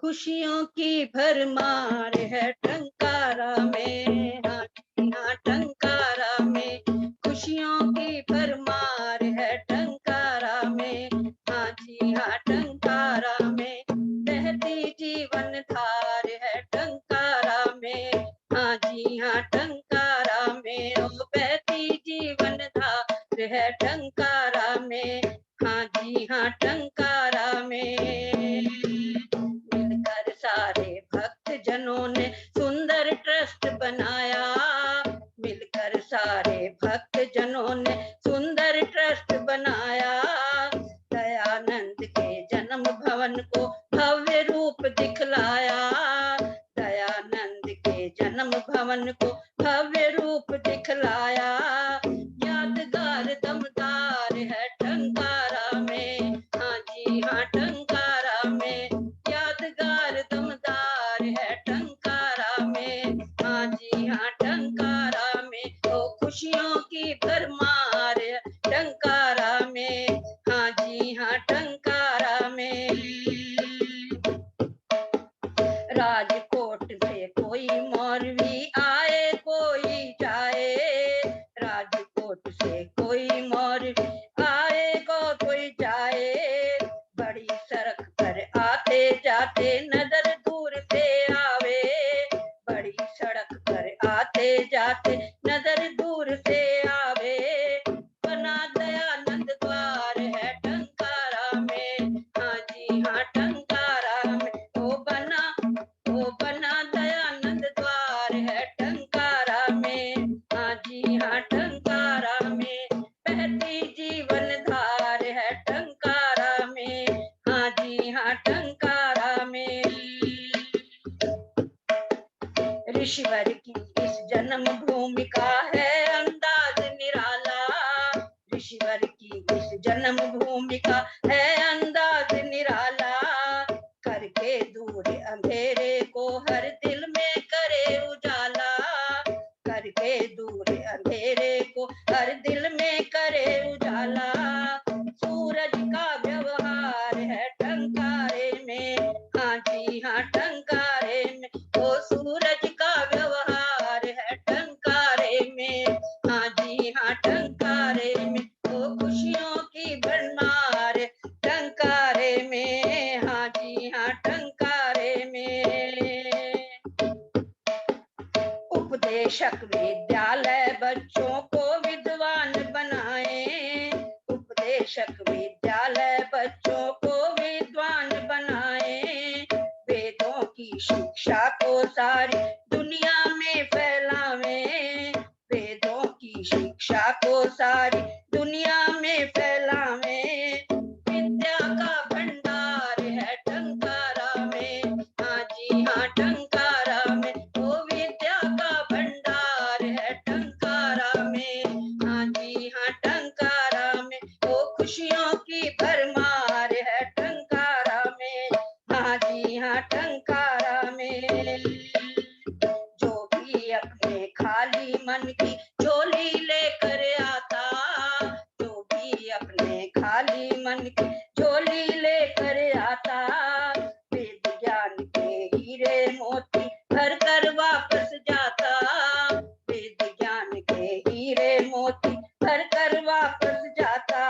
खुशियों की भरमार है टंकारा में, हाँ टंकारा में, खुशियों की भरमार है टंकारा में, हाँ जी हाँ टंकारा में, बहती जीवन धार है टंकारा में, हाँ जी हाँ टंकारा में, ओ बहती जीवन धार है टंकारा में, हाँ जी हाँ टंकारा में। मिलकर सारे भक्त जनों ने सुंदर ट्रस्ट बनाया, भव्य रूप दिखलाया, दयानंद के जन्म भवन को भव्य रूप दिखलाया। यादगार दमदार है टंकारा में, हाँ जी हाँ टंकारा में, यादगार दमदार है टंकारा में, हाँ जी हाँ टंकारा में। ओ खुशियों की भरमार है टंकारा में, हाँ जी हाँ टंकारा में। राजकोट से कोई मौलवी आए कोई जाए, राजकोट से कोई मौलवी आए कोई जाए, बड़ी सड़क पर आते जाते नजर दूर से आवे, बड़ी सड़क पर आते जाते नजर दूर से आवे। बना दयानंद द्वार है टंकारा में, हाँ जी हाँ टंकारा में। ओ बना दयानंद द्वार है टंकारा में, हाँ जी हाँ टंकारा में। बहती जीवन धार है टंकारा में, हाँ जी हाँ टंकारा में। ऋषिवर की इस जन्म भूमि का है अंदाज निराला, ऋषिवर की इस जन्म भूमि का है अंदाज निराला। करके दूर अंधेरे को हर दिल में करे उजाला, करके दूर अंधेरे को हर दिल में करे उजाला। सूरज का व्यवहार है टंकारे में, हाँ जी हाँ टंकारे में। ओ सूरज का व्यवहार है टंकारे में, हाँ जी हाँ टंकारे में। ओ खुशियों की भरमार टंकारे में, हाँ जी हाँ टंकारे में। उपदेशक विद्यालय बच्चों को विद्वान बनाए, उपदेशक विद्यालय बच्चों को विद्वान बनाए। वेदों की शिक्षा को सारी दुनिया में फैलावे, वेदों की शिक्षा को सारी दुनिया में फैलावे। विद्या का भंडार है टंकारा में, हाँ जी हाँ टंकारा में। ओ विद्या का भंडार है टंकारा में, हाँ जी हाँ टंकारा में। ओ खुशियों की भरमार है टंकारा में, हाँ जी हाँ टंकारा में। जो भी अपने खाली मन की झोली लेकर आता, जो भी अपने खाली मन की झोली लेकर आता, वेद ज्ञान के हीरे मोती भर कर वापस जाता, वेद ज्ञान के हीरे मोती भर कर वापस जाता।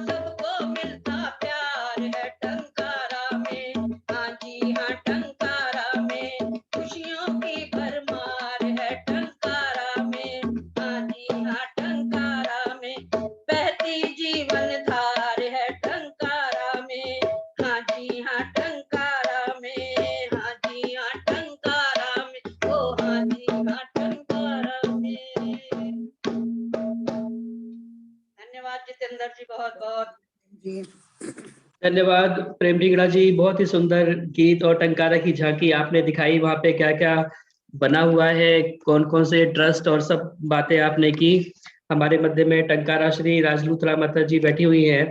सबको मिलता प्यार है टंकारा में, हाँ जी हाँ टंकारा में। खुशियों की भरमार है टंकारा में, हाँ जी हाँ टंकारा में। बहती जीवन धार है टंकारा में, हाँ जी हाँ टंकारा में, हाँ जी हाँ टंकारा में। ओ हाँ जी हाँ टंकारा में। धन्यवाद जितेंद्र जी, बहुत बहुत धन्यवाद प्रेम ढींगड़ा जी। बहुत ही सुंदर गीत और टंकारा की झांकी आपने दिखाई, वहाँ पे क्या क्या बना हुआ है, कौन कौन से ट्रस्ट और सब बातें आपने की। हमारे मध्य में टंकारा श्री राजलूथरा माता जी बैठी हुई है,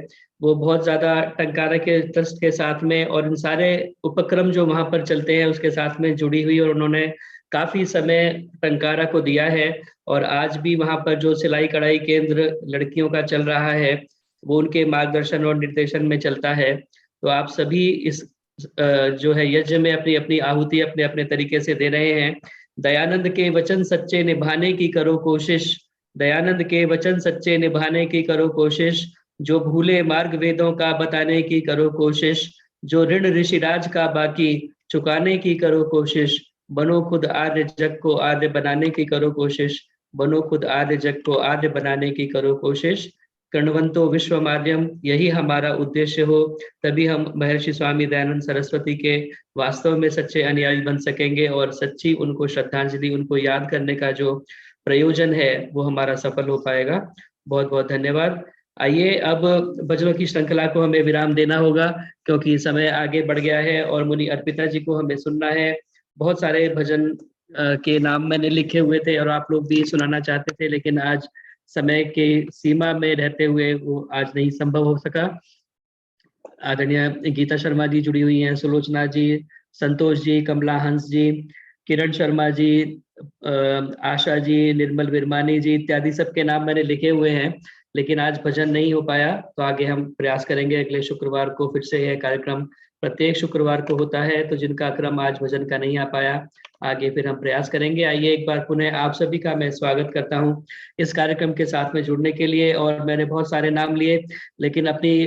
वो बहुत ज्यादा टंकारा के ट्रस्ट के साथ में और इन सारे उपक्रम जो वहाँ पर चलते हैं उसके साथ में जुड़ी हुई, और उन्होंने काफी समय टंकारा को दिया है। और आज भी वहाँ पर जो सिलाई कढ़ाई केंद्र लड़कियों का चल रहा है वो उनके मार्गदर्शन और निर्देशन में चलता है। तो आप सभी इस जो है यज्ञ में अपनी अपनी आहुति अपने अपने तरीके से दे रहे हैं। दयानंद के वचन सच्चे निभाने की करो कोशिश, दयानंद के वचन सच्चे निभाने की करो कोशिश। जो भूले मार्ग वेदों का बताने की करो कोशिश, जो ऋण ऋषिराज का बाकी चुकाने की करो कोशिश। बनो खुद आर्य जग को आर्य बनाने की करो कोशिश, बनो खुद आर्य जग को आर्य बनाने की करो कोशिश। कर्णवंतो विश्व माध्यम, यही हमारा उद्देश्य हो, तभी हम महर्षि स्वामी दयानंद सरस्वती के वास्तव में सच्चे अनुयायी बन सकेंगे और सच्ची उनको श्रद्धांजलि, उनको याद करने का जो प्रयोजन है वो हमारा सफल हो पाएगा। बहुत बहुत धन्यवाद। आइए अब भजनों की श्रृंखला को हमें विराम देना होगा क्योंकि समय आगे बढ़ गया है और मुनि अर्पिता जी को हमें सुनना है। बहुत सारे भजन के नाम मैंने लिखे हुए थे और आप लोग भी सुनाना चाहते थे, लेकिन आज समय के सीमा में रहते हुए वो आज नहीं संभव हो सका। आदरणीय गीता शर्मा जी जुड़ी हुई हैं, सुलोचना जी, संतोष जी, कमला हंस जी, किरण शर्मा जी, आशा जी, निर्मल विरमानी जी इत्यादि सबके नाम मैंने लिखे हुए हैं, लेकिन आज भजन नहीं हो पाया। तो आगे हम प्रयास करेंगे अगले शुक्रवार को फिर से। यह कार्यक्रम प्रत्येक शुक्रवार को होता है, तो जिनका क्रम आज भजन का नहीं आ पाया, आगे फिर हम प्रयास करेंगे। आइए एक बार पुनः आप सभी का मैं स्वागत करता हूं इस कार्यक्रम के साथ में जुड़ने के लिए। और मैंने बहुत सारे नाम लिए, लेकिन अपनी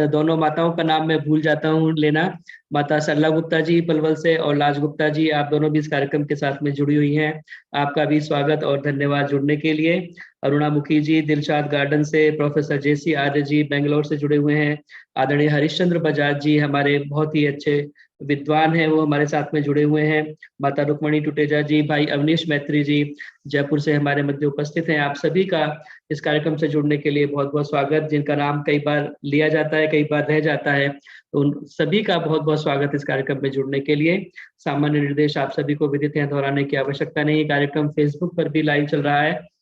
दोनों माताओं का नाम मैं भूल जाता हूं लेना। माता सरला गुप्ता जी पलवल से और लाज गुप्ता जी, आप दोनों भी इस कार्यक्रम के साथ में जुड़ी हुई हैं। आपका भी स्वागत और धन्यवाद जुड़ने के लिए। अरुणा मुखी जी दिलशाद गार्डन से, प्रोफेसर जेसी आर्य जी बेंगलोर से जुड़े हुए हैं। आदरणीय हरिश्चंद्र बजाज जी हमारे बहुत ही अच्छे विद्वान हैं, वो हमारे साथ में जुड़े हुए हैं। माता रुक्मणी टुटेजा जी, भाई अवनीश मैत्री जी जयपुर से हमारे मध्य उपस्थित हैं। आप सभी का इस कार्यक्रम से जुड़ने के लिए बहुत बहुत स्वागत। जिनका नाम कई बार लिया जाता है, कई बार रह जाता है, तो उन सभी का बहुत बहुत स्वागत इस कार्यक्रम में जुड़ने के लिए। सामान्य निर्देश आप सभी को विदित हैं, दोहराने की आवश्यकता नहीं। कार्यक्रम फेसबुक पर भी लाइव चल रहा है,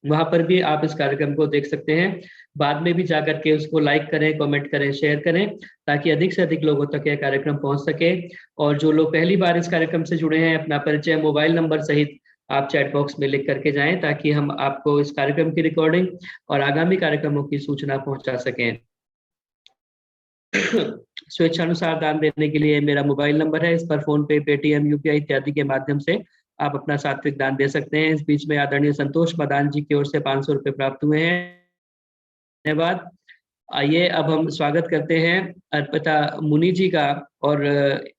वहां पर भी आप इस कार्यक्रम को देख सकते हैं। बाद में भी जाकर के उसको लाइक करें, कमेंट करें, शेयर करें, ताकि अधिक से अधिक लोगों तक यह कार्यक्रम पहुंच सके। और जो लोग पहली बार इस कार्यक्रम से जुड़े हैं, अपना परिचय मोबाइल नंबर सहित आप चैट बॉक्स में लिख करके जाएं, ताकि हम आपको इस कार्यक्रम की रिकॉर्डिंग और आगामी कार्यक्रमों की सूचना पहुंचा सकें। स्वेच्छानुसार दान देने के लिए मेरा मोबाइल नंबर है, इस पर फोन पे, पेटीएम, यूपीआई इत्यादि के माध्यम से आप अपना सात्विक दान दे सकते हैं। इस बीच में आदरणीय संतोष मदान जी की ओर से 500 रुपए प्राप्त हुए हैं, धन्यवाद। आइए अब हम स्वागत करते हैं अर्पिता मुनि जी का। और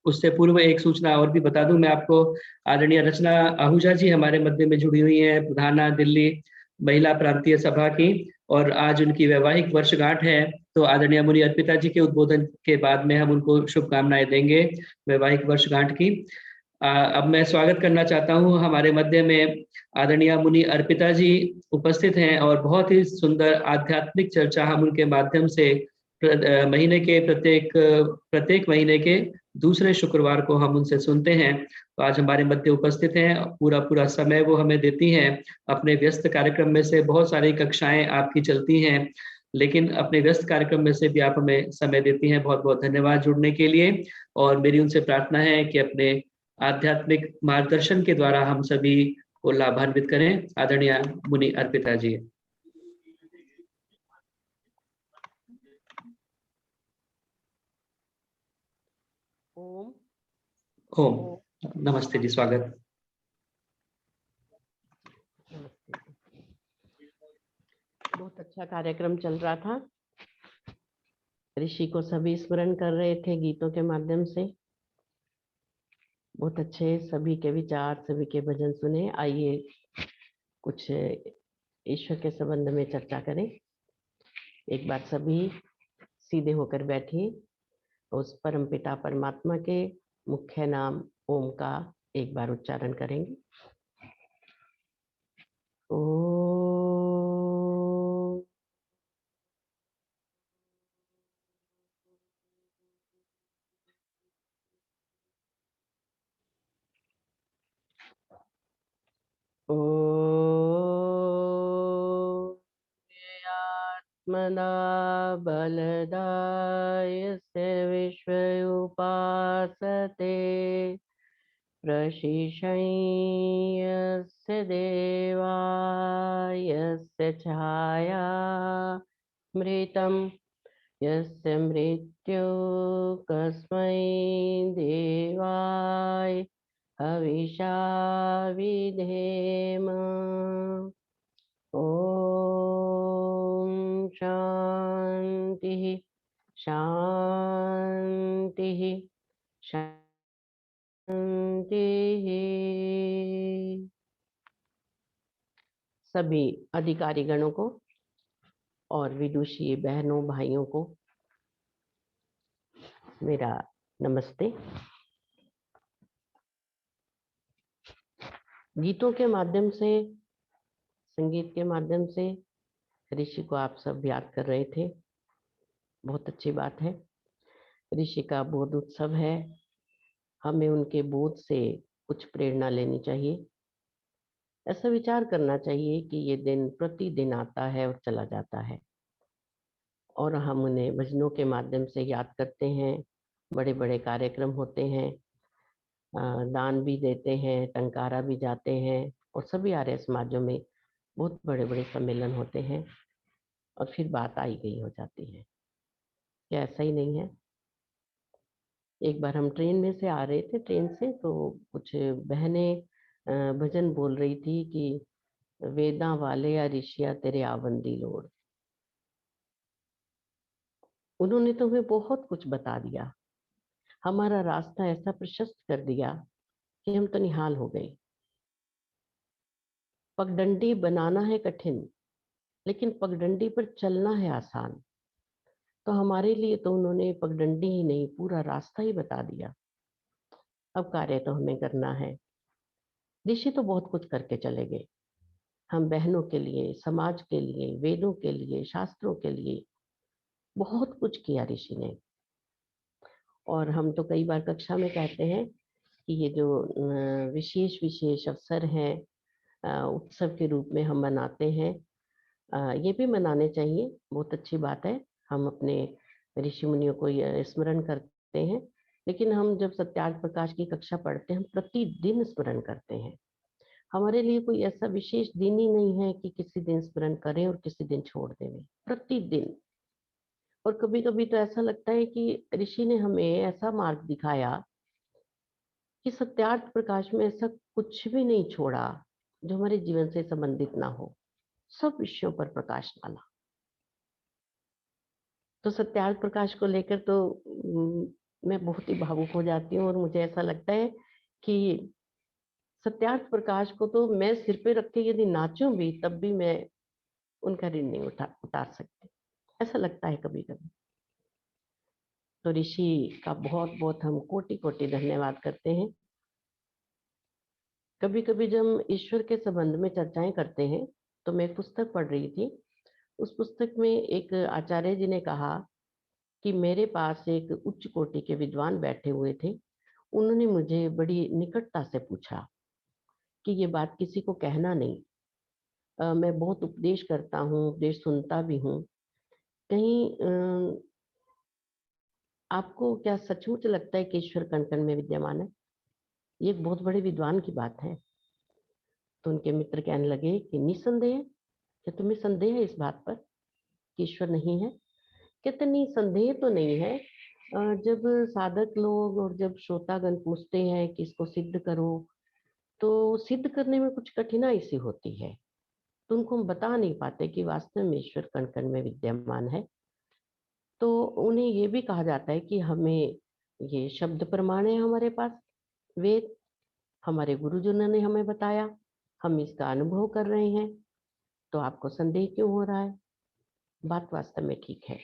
उससे पूर्व एक सूचना और भी बता दूं मैं आपको। आदरणीय रचना आहूजा जी हमारे मध्य में जुड़ी हुई हैं, प्रधाना दिल्ली महिला प्रांतीय सभा की, और आज उनकी वैवाहिक वर्षगांठ है। तो आदरणीय मुनि अर्पिता जी के उद्बोधन के बाद में हम उनको शुभकामनाएं देंगे वैवाहिक वर्षगांठ की। अब मैं स्वागत करना चाहता हूं, हमारे मध्य में आदरणीय मुनि अर्पिता जी उपस्थित हैं और बहुत ही सुंदर आध्यात्मिक चर्चा हम उनके माध्यम से महीने के प्रत्येक महीने के दूसरे शुक्रवार को हम उनसे सुनते हैं। तो आज हमारे मध्य उपस्थित हैं, पूरा समय वो हमें देती हैं। अपने व्यस्त कार्यक्रम में से बहुत सारी कक्षाएं आपकी चलती हैं, लेकिन अपने व्यस्त कार्यक्रम में से भी आप हमें समय देती हैं। बहुत बहुत धन्यवाद जुड़ने के लिए। और मेरी उनसे प्रार्थना है कि अपने आध्यात्मिक मार्गदर्शन के द्वारा हम सभी को लाभान्वित करें। आदरणीय मुनि अर्पिता जी। ओम ओम नमस्ते जी, स्वागत। बहुत अच्छा कार्यक्रम चल रहा था। ऋषि को सभी स्मरण कर रहे थे गीतों के माध्यम से। बहुत अच्छे सभी के विचार, सभी के भजन सुने। आइए कुछ ईश्वर के संबंध में चर्चा करें। एक बार सभी सीधे होकर बैठिए, उस परम पिता परमात्मा के मुख्य नाम ओम का एक बार उच्चारण करेंगे। ओम। आत्मना बलदायस्य विश्व उपासते, प्रशिषय्यस्य देवायस्य छाया मृतं, यस्य मृत्यु कस्मै देवाय हविषा विधेम। ओम शांति शांति शांति। सभी अधिकारी गणों को और विदुषी बहनों भाइयों को मेरा नमस्ते। गीतों के माध्यम से, संगीत के माध्यम से ऋषि को आप सब याद कर रहे थे, बहुत अच्छी बात है। ऋषि का बोध उत्सव है, हमें उनके बोध से कुछ प्रेरणा लेनी चाहिए। ऐसा विचार करना चाहिए कि ये दिन प्रतिदिन आता है और चला जाता है, और हम उन्हें भजनों के माध्यम से याद करते हैं। बड़े बड़े कार्यक्रम होते हैं, दान भी देते हैं, टंकारा भी जाते हैं, और सभी आर्य समाजों में बहुत बड़े बड़े सम्मेलन होते हैं, और फिर बात आई गई हो जाती है। क्या ऐसा ही नहीं है? एक बार हम ट्रेन में से आ रहे थे, ट्रेन से, तो कुछ बहनें भजन बोल रही थी कि वेदा वाले या ऋषिया तेरे आवंदी लोड़। उन्होंने तो हमें बहुत कुछ बता दिया, हमारा रास्ता ऐसा प्रशस्त कर दिया कि हम तो निहाल हो गए। पगडंडी बनाना है कठिन, लेकिन पगडंडी पर चलना है आसान। तो हमारे लिए तो उन्होंने पगडंडी ही नहीं, पूरा रास्ता ही बता दिया। अब कार्य तो हमें करना है। ऋषि तो बहुत कुछ करके चले गए, हम बहनों के लिए, समाज के लिए, वेदों के लिए, शास्त्रों के लिए बहुत कुछ किया ऋषि ने। और हम तो कई बार कक्षा में कहते हैं कि ये जो विशेष विशेष अवसर हैं, उत्सव के रूप में हम मनाते हैं, ये भी मनाने चाहिए, बहुत अच्छी बात है। हम अपने ऋषि मुनियों को स्मरण करते हैं, लेकिन हम जब सत्यार्थ प्रकाश की कक्षा पढ़ते हैं, हम प्रतिदिन स्मरण करते हैं। हमारे लिए कोई ऐसा विशेष दिन ही नहीं है कि किसी दिन स्मरण करें और किसी दिन छोड़ दें, प्रतिदिन। और कभी कभी तो ऐसा लगता है कि ऋषि ने हमें ऐसा मार्ग दिखाया कि सत्यार्थ प्रकाश में ऐसा कुछ भी नहीं छोड़ा जो हमारे जीवन से संबंधित ना हो, सब विषयों पर प्रकाश डाला। तो सत्यार्थ प्रकाश को लेकर तो मैं बहुत ही भावुक हो जाती हूँ, और मुझे ऐसा लगता है कि सत्यार्थ प्रकाश को तो मैं सिर पे रख के यदि नाचूं भी, तब भी मैं उनका ऋण नहीं उतार सकती, ऐसा लगता है कभी कभी। तो ऋषि का बहुत बहुत हम कोटि कोटि धन्यवाद करते हैं। कभी कभी जब हम ईश्वर के संबंध में चर्चाएं करते हैं, तो मैं एक पुस्तक पढ़ रही थी। उस पुस्तक में एक आचार्य जी ने कहा कि मेरे पास एक उच्च कोटि के विद्वान बैठे हुए थे। उन्होंने मुझे बड़ी निकटता से पूछा कि ये बात किसी को कहना नहीं, मैं बहुत उपदेश करता हूँ, उपदेश सुनता भी हूँ, कहीं आपको क्या सचमुच लगता है कि ईश्वर कण कण में विद्यमान है? ये एक बहुत बड़े विद्वान की बात है। तो उनके मित्र कहने लगे कि निसंदेह, क्या तुम्हें संदेह है इस बात पर कि ईश्वर नहीं है? कहते नहीं, संदेह तो नहीं है। जब साधक लोग और जब श्रोतागण पूछते हैं कि इसको सिद्ध करो, तो सिद्ध करने में कुछ कठिनाई सी होती है, तो उनको हम बता नहीं पाते कि वास्तव में ईश्वर कण कण में विद्यमान है। तो उन्हें ये भी कहा जाता है कि हमें ये शब्द प्रमाण है, हमारे पास वेद, हमारे गुरुजनों ने हमें बताया, हम इसका अनुभव कर रहे हैं, तो आपको संदेह क्यों हो रहा है? बात वास्तव में ठीक है।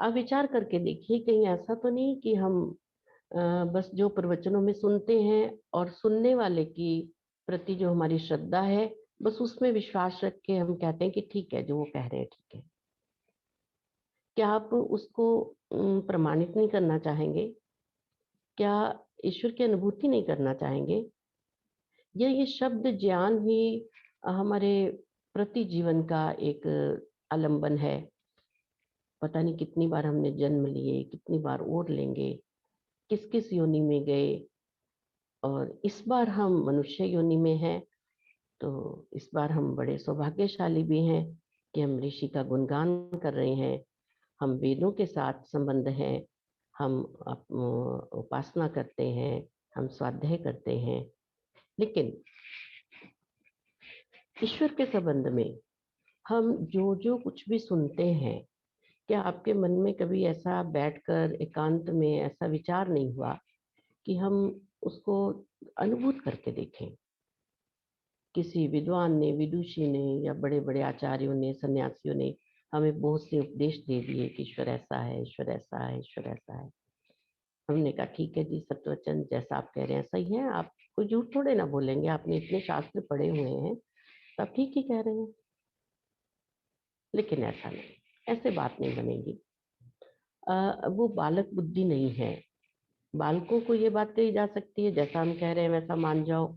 आप विचार करके देखिए, कहीं ऐसा तो नहीं कि हम बस जो प्रवचनों में सुनते हैं और सुनने वाले की प्रति जो हमारी श्रद्धा है, बस उसमें विश्वास रख के हम कहते हैं कि ठीक है, जो वो कह रहे हैं ठीक है। क्या आप उसको प्रमाणित नहीं करना चाहेंगे? क्या ईश्वर की अनुभूति नहीं करना चाहेंगे? या ये शब्द ज्ञान ही हमारे प्रति जीवन का एक आलंबन है? पता नहीं कितनी बार हमने जन्म लिए, कितनी बार और लेंगे, किस किस योनि में गए, और इस बार हम मनुष्य योनि में हैं। तो इस बार हम बड़े सौभाग्यशाली भी हैं कि हम ऋषि का गुणगान कर रहे हैं, हम वेदों के साथ संबंध है, हम उपासना करते हैं, हम स्वाध्याय करते हैं। लेकिन ईश्वर के संबंध में हम जो जो कुछ भी सुनते हैं, क्या आपके मन में कभी ऐसा बैठकर एकांत में ऐसा विचार नहीं हुआ कि हम उसको अनुभूत करके देखें? किसी विद्वान ने, विदुषी ने, या बड़े बड़े आचार्यों ने, सन्यासियों ने हमें बहुत से उपदेश दे दिए कि ईश्वर ऐसा है, ईश्वर ऐसा है, ईश्वर ऐसा है। हमने कहा ठीक है जी, सत्वचन जैसा आप कह रहे हैं सही है, आप कोई झूठ थोड़े ना बोलेंगे, आपने इतने शास्त्र पढ़े हुए हैं, तो आप ठीक ही कह रहे हैं। लेकिन ऐसा नहीं, ऐसे बात नहीं बनेगी। वो बालक बुद्धि नहीं है। बालकों को ये बात कही जा सकती है जैसा हम कह रहे हैं वैसा मान जाओ,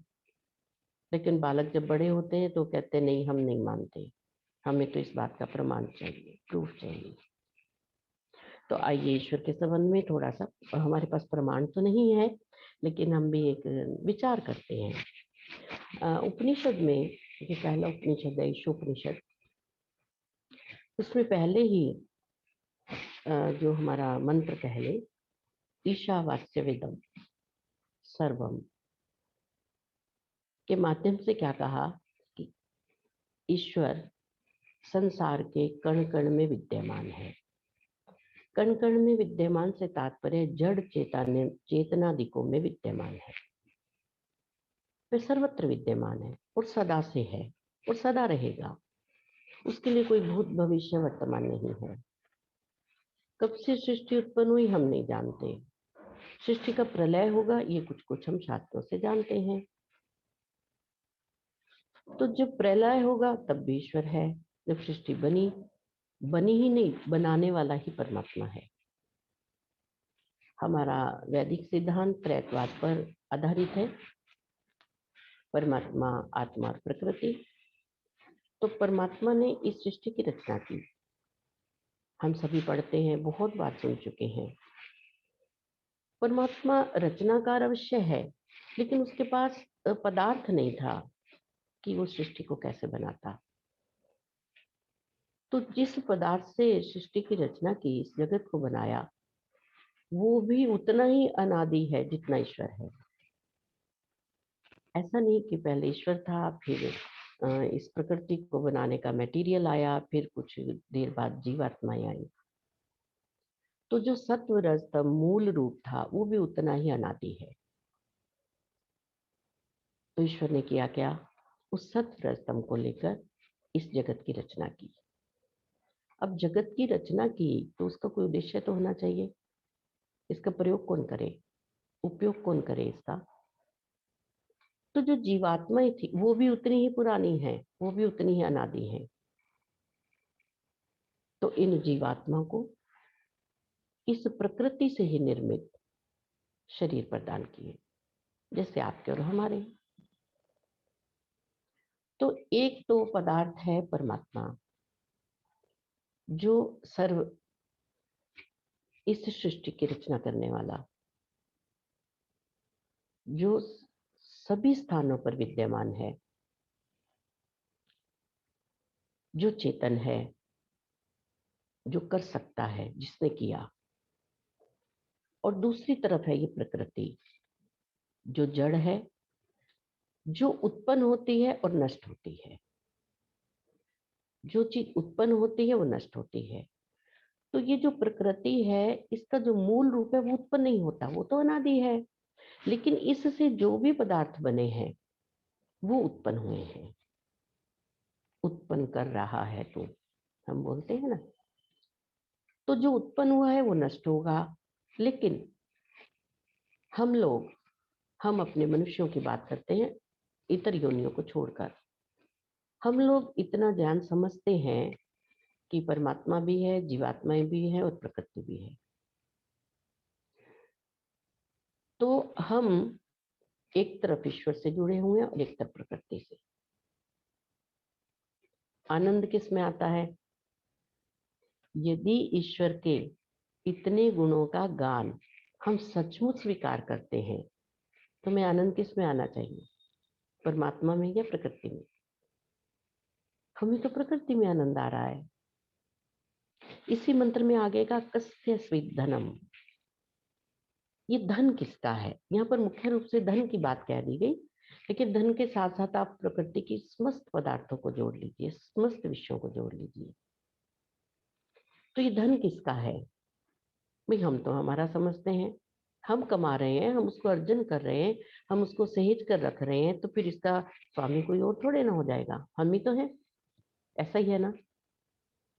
लेकिन बालक जब बड़े होते हैं तो कहते हैं नहीं, हम नहीं मानते, हमें तो इस बात का प्रमाण चाहिए, प्रूफ चाहिए। तो आइए ईश्वर के संबंध में थोड़ा सा, हमारे पास प्रमाण तो नहीं है लेकिन हम भी एक विचार करते हैं। उपनिषद में, ये पहला उपनिषद है ईशोपनिषद, उसमें पहले ही जो हमारा मंत्र कह ले, ईशावास्यविदम सर्वम के माध्यम से क्या कहा कि ईश्वर संसार के कण कण में विद्यमान है। कण कण में विद्यमान से तात्पर्य जड़ चेतनादिकों में विद्यमान है। वह सर्वत्र विद्यमान है और सदा से है और सदा रहेगा। उसके लिए कोई भूत भविष्य वर्तमान नहीं है। कब से सृष्टि उत्पन्न हुई हम नहीं जानते। सृष्टि का प्रलय होगा ये कुछ हम शास्त्रों से जानते हैं। तो जब प्रलय होगा तब भी ईश्वर है। जब सृष्टि बनी ही नहीं, बनाने वाला ही परमात्मा है। हमारा वैदिक सिद्धांत त्रैतवाद पर आधारित है, परमात्मा, आत्मा और प्रकृति। तो परमात्मा ने इस सृष्टि की रचना की। हम सभी पढ़ते हैं, बहुत बार सुन चुके हैं। परमात्मा रचनाकार अवश्य है, लेकिन उसके पास पदार्थ नहीं था कि वो सृष्टि को कैसे बनाता। तो जिस पदार्थ से सृष्टि की रचना की, इस जगत को बनाया, वो भी उतना ही अनादि है जितना ईश्वर है। ऐसा नहीं कि पहले ईश्वर था, फिर इस प्रकृति को बनाने का मटेरियल आया, फिर कुछ देर बाद जीवात्माएं आई। तो जो सत्व रजतम मूल रूप था वो भी उतना ही अनादि है। तो ईश्वर ने किया क्या? उस सत्व रजतम को लेकर इस जगत की रचना की। अब जगत की रचना की तो उसका कोई उद्देश्य तो होना चाहिए। इसका प्रयोग कौन करे, उपयोग कौन करे इसका? तो जो जीवात्माएं थी वो भी उतनी ही पुरानी है, वो भी उतनी ही अनादि है। तो इन जीवात्मा को इस प्रकृति से ही निर्मित शरीर प्रदान किए, जैसे आपके और हमारे। तो एक तो पदार्थ है परमात्मा, जो सर्व इस सृष्टि की रचना करने वाला, जो सभी स्थानों पर विद्यमान है, जो चेतन है, जो कर सकता है, जिसने किया। और दूसरी तरफ है ये प्रकृति, जो जड़ है, जो उत्पन्न होती है और नष्ट होती है। जो चीज उत्पन्न होती है वो नष्ट होती है। तो ये जो प्रकृति है, इसका जो मूल रूप है वो उत्पन्न नहीं होता, वो तो अनादि है। लेकिन इससे जो भी पदार्थ बने हैं वो उत्पन्न हुए हैं। उत्पन्न कर रहा है तो हम बोलते हैं ना। तो जो उत्पन्न हुआ है वो नष्ट होगा। लेकिन हम अपने मनुष्यों की बात करते हैं, इतर योनियों को छोड़कर। हम लोग इतना ज्ञान समझते हैं कि परमात्मा भी है, जीवात्माएं भी है और प्रकृति भी है। तो हम एक तरफ ईश्वर से जुड़े हुए हैं और एक तरफ प्रकृति से। आनंद किस में आता है? यदि ईश्वर के इतने गुणों का गान हम सचमुच स्वीकार करते हैं तो हमें आनंद किस में आना चाहिए? परमात्मा में या प्रकृति में? हमें तो प्रकृति में आनंद आ रहा है। इसी मंत्र में आगे का कस्य स्वित धनम, ये धन किसका है? यहाँ पर मुख्य रूप से धन की बात कह दी गई, लेकिन धन के साथ साथ आप प्रकृति की समस्त पदार्थों को जोड़ लीजिए, समस्त विषयों को जोड़ लीजिए। तो ये धन किसका है? भाई हम तो हमारा समझते हैं, हम कमा रहे हैं, हम उसको अर्जन कर रहे हैं, हम उसको सहेज कर रख रहे हैं, तो फिर इसका स्वामी कोई और थोड़े ना हो जाएगा, हम ही तो हैं। ऐसा ही है ना?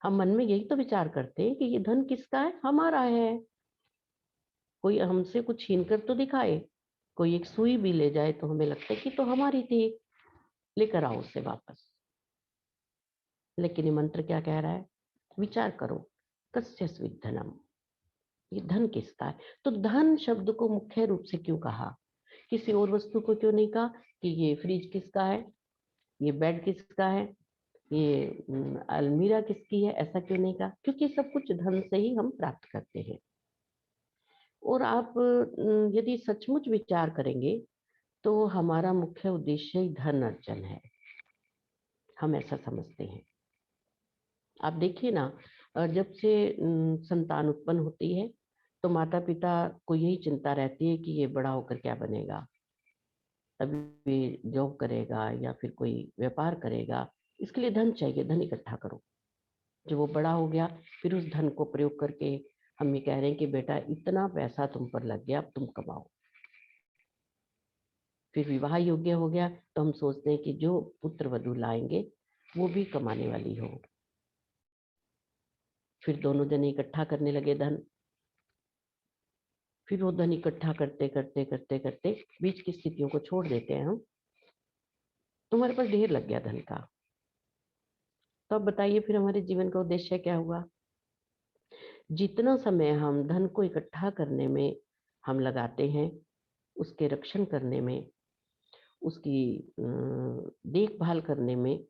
हम मन में यही तो विचार करते हैं कि ये धन किसका है? हमारा है। कोई हमसे कुछ छीन कर तो दिखाए, कोई एक सुई भी ले जाए तो हमें लगता है कि तो हमारी थी, लेकर आओ उसे वापस। लेकिन ये मंत्र क्या कह रहा है? विचार करो, कस्यस्वित् धनम, ये धन किसका है? तो धन शब्द को मुख्य रूप से क्यों कहा? किसी और वस्तु को क्यों नहीं कहा कि ये फ्रिज किसका है, ये बेड किसका है, ये अलमीरा किसकी है? ऐसा क्यों नहीं कहा? क्योंकि सब कुछ धन से ही हम प्राप्त करते हैं। और आप यदि सचमुच विचार करेंगे तो हमारा मुख्य उद्देश्य ही धन अर्जन है, हम ऐसा समझते हैं। आप देखिए ना, जब से संतान उत्पन्न होती है तो माता पिता को यही चिंता रहती है कि ये बड़ा होकर क्या बनेगा, अभी जॉब करेगा या फिर कोई व्यापार करेगा, इसके लिए धन चाहिए, धन इकट्ठा करो। जब वो बड़ा हो गया फिर उस धन को प्रयोग करके हम ये कह रहे हैं कि बेटा इतना पैसा तुम पर लग गया, अब तुम कमाओ। फिर विवाह योग्य हो गया तो हम सोचते हैं कि जो पुत्र वधू लाएंगे वो भी कमाने वाली हो। फिर दोनों जने इकट्ठा करने लगे धन। फिर वो धन इकट्ठा करते करते करते करते बीच की स्थितियों को छोड़ देते हैं हम, तुम्हारे पास ढेर लग गया धन का। तो अब बताइए फिर हमारे जीवन का उद्देश्य क्या हुआ? जितना समय हम धन को इकट्ठा करने में हम लगाते हैं, उसके रक्षण करने में, उसकी देखभाल करने में,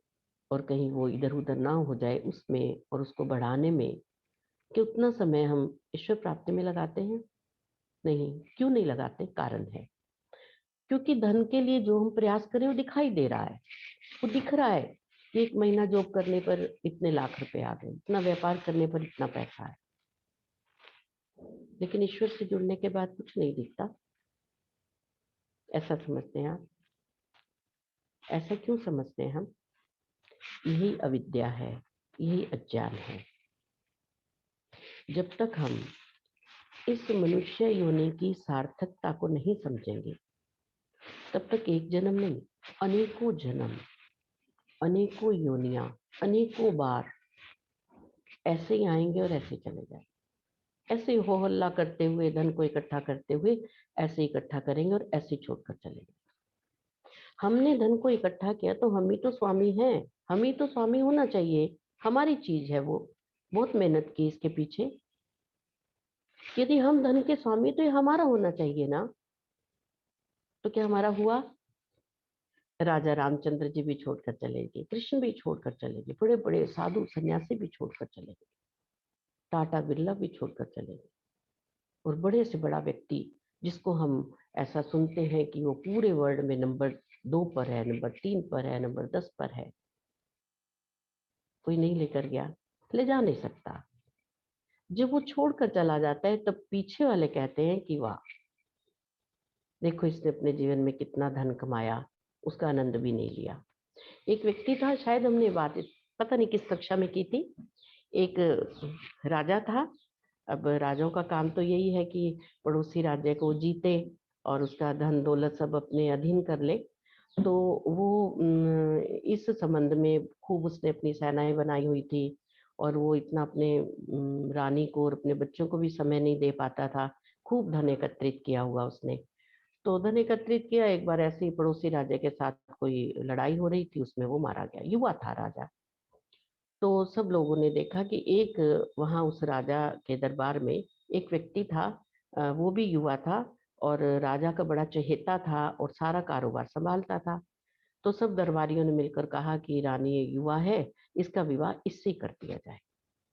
और कहीं वो इधर उधर ना हो जाए उसमें, और उसको बढ़ाने में, कि उतना समय हम ईश्वर प्राप्ति में लगाते हैं? नहीं। क्यों नहीं लगाते? कारण है, क्योंकि धन के लिए जो हम प्रयास करें वो दिखाई दे रहा है, वो दिख रहा है कि 1 महीना जॉब करने पर इतने लाख रुपए आ गए, इतना व्यापार करने पर इतना पैसा है, लेकिन ईश्वर से जुड़ने के बाद कुछ नहीं दिखता। ऐसा समझते हैं आप? ऐसा क्यों समझते हैं हम? यही अविद्या है, यही अज्ञान है। जब तक हम इस मनुष्य योनि की सार्थकता को नहीं समझेंगे तब तक एक जन्म नहीं, अनेकों जन्म, अनेकों योनियां, अनेकों बार ऐसे ही आएंगे और ऐसे चले जाएंगे। ऐसे ही हो हल्ला करते हुए, धन को इकट्ठा करते हुए ऐसे इकट्ठा करेंगे और ऐसे छोड़कर चलेंगे। हमने धन को इकट्ठा किया तो हम ही तो स्वामी हैं, हम ही तो स्वामी होना चाहिए, हमारी चीज है वो, बहुत मेहनत की इसके पीछे। यदि हम धन के स्वामी तो ये हमारा होना चाहिए ना। तो क्या हमारा हुआ? राजा रामचंद्र जी भी छोड़कर चले गए, कृष्ण भी छोड़कर चले गए, बड़े बड़े साधु सन्यासी भी छोड़कर चले गए, टाटा बिरला भी छोड़कर चले गए, और बड़े से बड़ा व्यक्ति जिसको हम ऐसा सुनते हैं कि वो पूरे वर्ल्ड में नंबर 2 पर है, नंबर 3 पर है, नंबर 10 पर है, कोई नहीं लेकर गया, ले जा नहीं सकता। जब वो छोड़कर चला जाता है तब पीछे वाले कहते हैं कि वाह, देखो इसने अपने जीवन में कितना धन कमाया, उसका आनंद भी नहीं लिया। एक व्यक्ति था, शायद हमने बात पता नहीं किस कक्षा में की थी। एक राजा था। अब राजाओं का काम तो यही है कि पड़ोसी राज्य को जीते और उसका धन दौलत सब अपने अधीन कर ले। तो वो इस संबंध में खूब उसने अपनी सेनाएं बनाई हुई थी, और वो इतना अपने रानी को और अपने बच्चों को भी समय नहीं दे पाता था। खूब धन एकत्रित किया हुआ उसने। तो धन एकत्रित किया, एक बार ऐसे ही पड़ोसी राजा के साथ कोई लड़ाई हो रही थी, उसमें वो मारा गया। युवा था राजा। तो सब लोगों ने देखा कि एक वहां उस राजा के दरबार में एक व्यक्ति था, वो भी युवा था और राजा का बड़ा चहेता था और सारा कारोबार संभालता था। तो सब दरबारियों ने मिलकर कहा कि रानी ये युवा है, इसका विवाह इससे कर दिया जाए।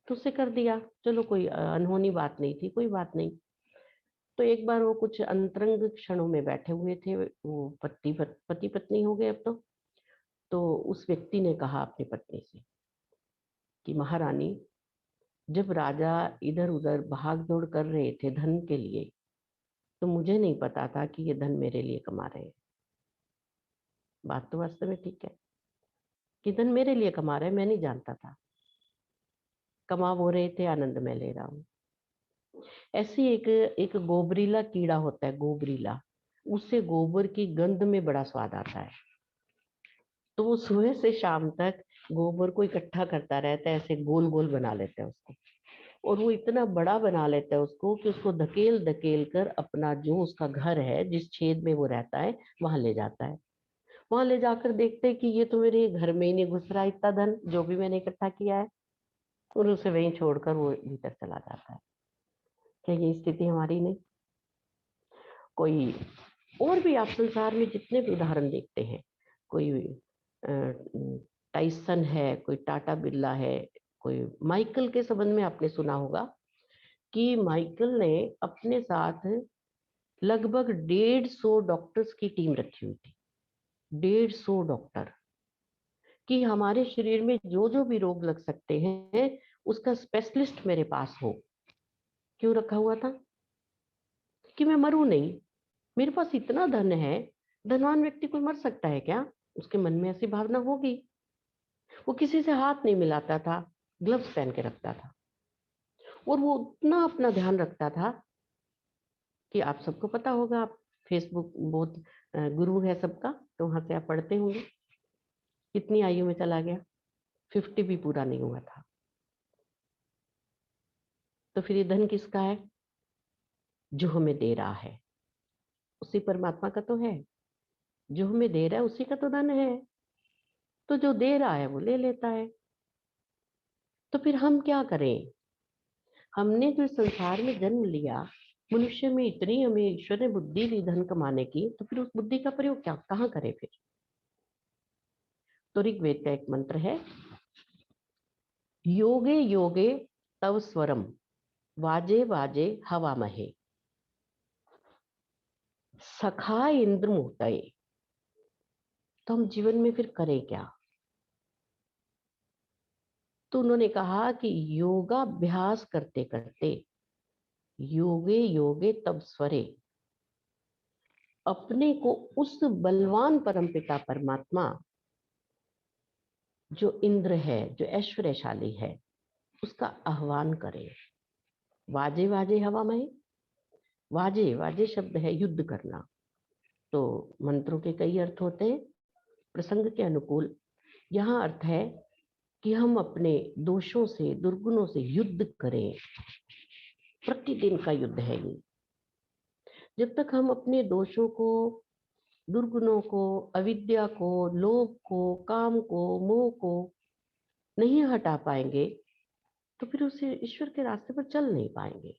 तो उससे कर दिया, चलो कोई अनहोनी बात नहीं थी, कोई बात नहीं। तो एक बार वो कुछ अंतरंग क्षणों में बैठे हुए थे, वो पति पत्नी हो गए अब। तो उस व्यक्ति ने कहा अपनी पत्नी से कि महारानी, जब राजा इधर उधर भाग दौड़ कर रहे थे धन के लिए, तो मुझे नहीं पता था कि ये धन मेरे लिए कमा रहे हैं। बात तो वास्तव में ठीक है कि धन मेरे लिए कमा रहे हैं, मैं नहीं जानता था। कमा वो रहे थे, आनंद मैं ले रहा हूँ। ऐसी एक गोबरीला कीड़ा होता है, गोबरीला, उससे गोबर की गंध में बड़ा स्वाद आता है। तो वो सुबह से शाम तक गोबर को इकट्ठा करता रहता है, ऐसे गोल गोल बना लेता है उसको, और वो इतना बड़ा बना लेता है उसको कि उसको धकेल धकेल कर अपना जो उसका घर है, जिस छेद में वो रहता है, वहां ले जाता है। वहां ले जाकर देखते कि ये तो मेरे घर में ही नहीं घुस रहा इतना धन जो भी मैंने इकट्ठा किया है, और उसे वहीं छोड़कर वो भीतर चला जाता है। क्या ये स्थिति हमारी नहीं? कोई और भी आप संसार में जितने भी उदाहरण देखते हैं, कोई टाइसन है, कोई टाटा बिरला है, कोई माइकल के संबंध में आपने सुना होगा कि माइकल ने अपने साथ लगभग 150 डॉक्टर्स की टीम रखी हुई थी। 150 डॉक्टर कि हमारे शरीर में जो जो भी रोग लग सकते हैं उसका स्पेशलिस्ट मेरे पास हो। क्यों रखा हुआ था? कि मैं मरूं नहीं, मेरे पास इतना धन है। धनवान व्यक्ति कोई मर सकता है क्या? उसके मन में ऐसी भावना होगी। वो किसी से हाथ नहीं मिलाता था, ग्लव्स पहन के रखता था, और वो उतना अपना ध्यान रखता था कि आप सबको पता होगा, आप फेसबुक बहुत गुरु है सबका, तो वहां से आप पढ़ते होंगे कितनी आयु में चला गया, 50 भी पूरा नहीं हुआ था। तो फिर ये धन किसका है? जो हमें दे रहा है उसी परमात्मा का तो है। जो हमें दे रहा है उसी का तो धन है। तो जो दे रहा है वो ले लेता है। तो फिर हम क्या करें? हमने जो संसार में जन्म लिया, मनुष्य में इतनी हमें ईश्वर ने बुद्धि दी धन कमाने की, तो फिर उस बुद्धि का प्रयोग क्या कहाँ करें फिर? तो ऋग्वेद का एक मंत्र है, योगे योगे तव स्वरम वाजे वाजे हवा महे सखा इंद्र मोतये। तो हम जीवन में फिर करें क्या? तो उन्होंने कहा कि योगाभ्यास करते करते, योगे योगे तब स्वरे, अपने को उस बलवान परमपिता परमात्मा जो इंद्र है, जो ऐश्वर्यशाली है, उसका आह्वान करें। वाजे वाजे हवा में, वाजे वाजे शब्द है युद्ध करना। तो मंत्रों के कई अर्थ होते हैं प्रसंग के अनुकूल। यहाँ अर्थ है कि हम अपने दोषों से, दुर्गुणों से युद्ध करें। प्रतिदिन का युद्ध है ये। जब तक हम अपने दोषों को, दुर्गुणों को, अविद्या को, लोभ को, काम को, मोह को नहीं हटा पाएंगे, तो फिर उसे ईश्वर के रास्ते पर चल नहीं पाएंगे।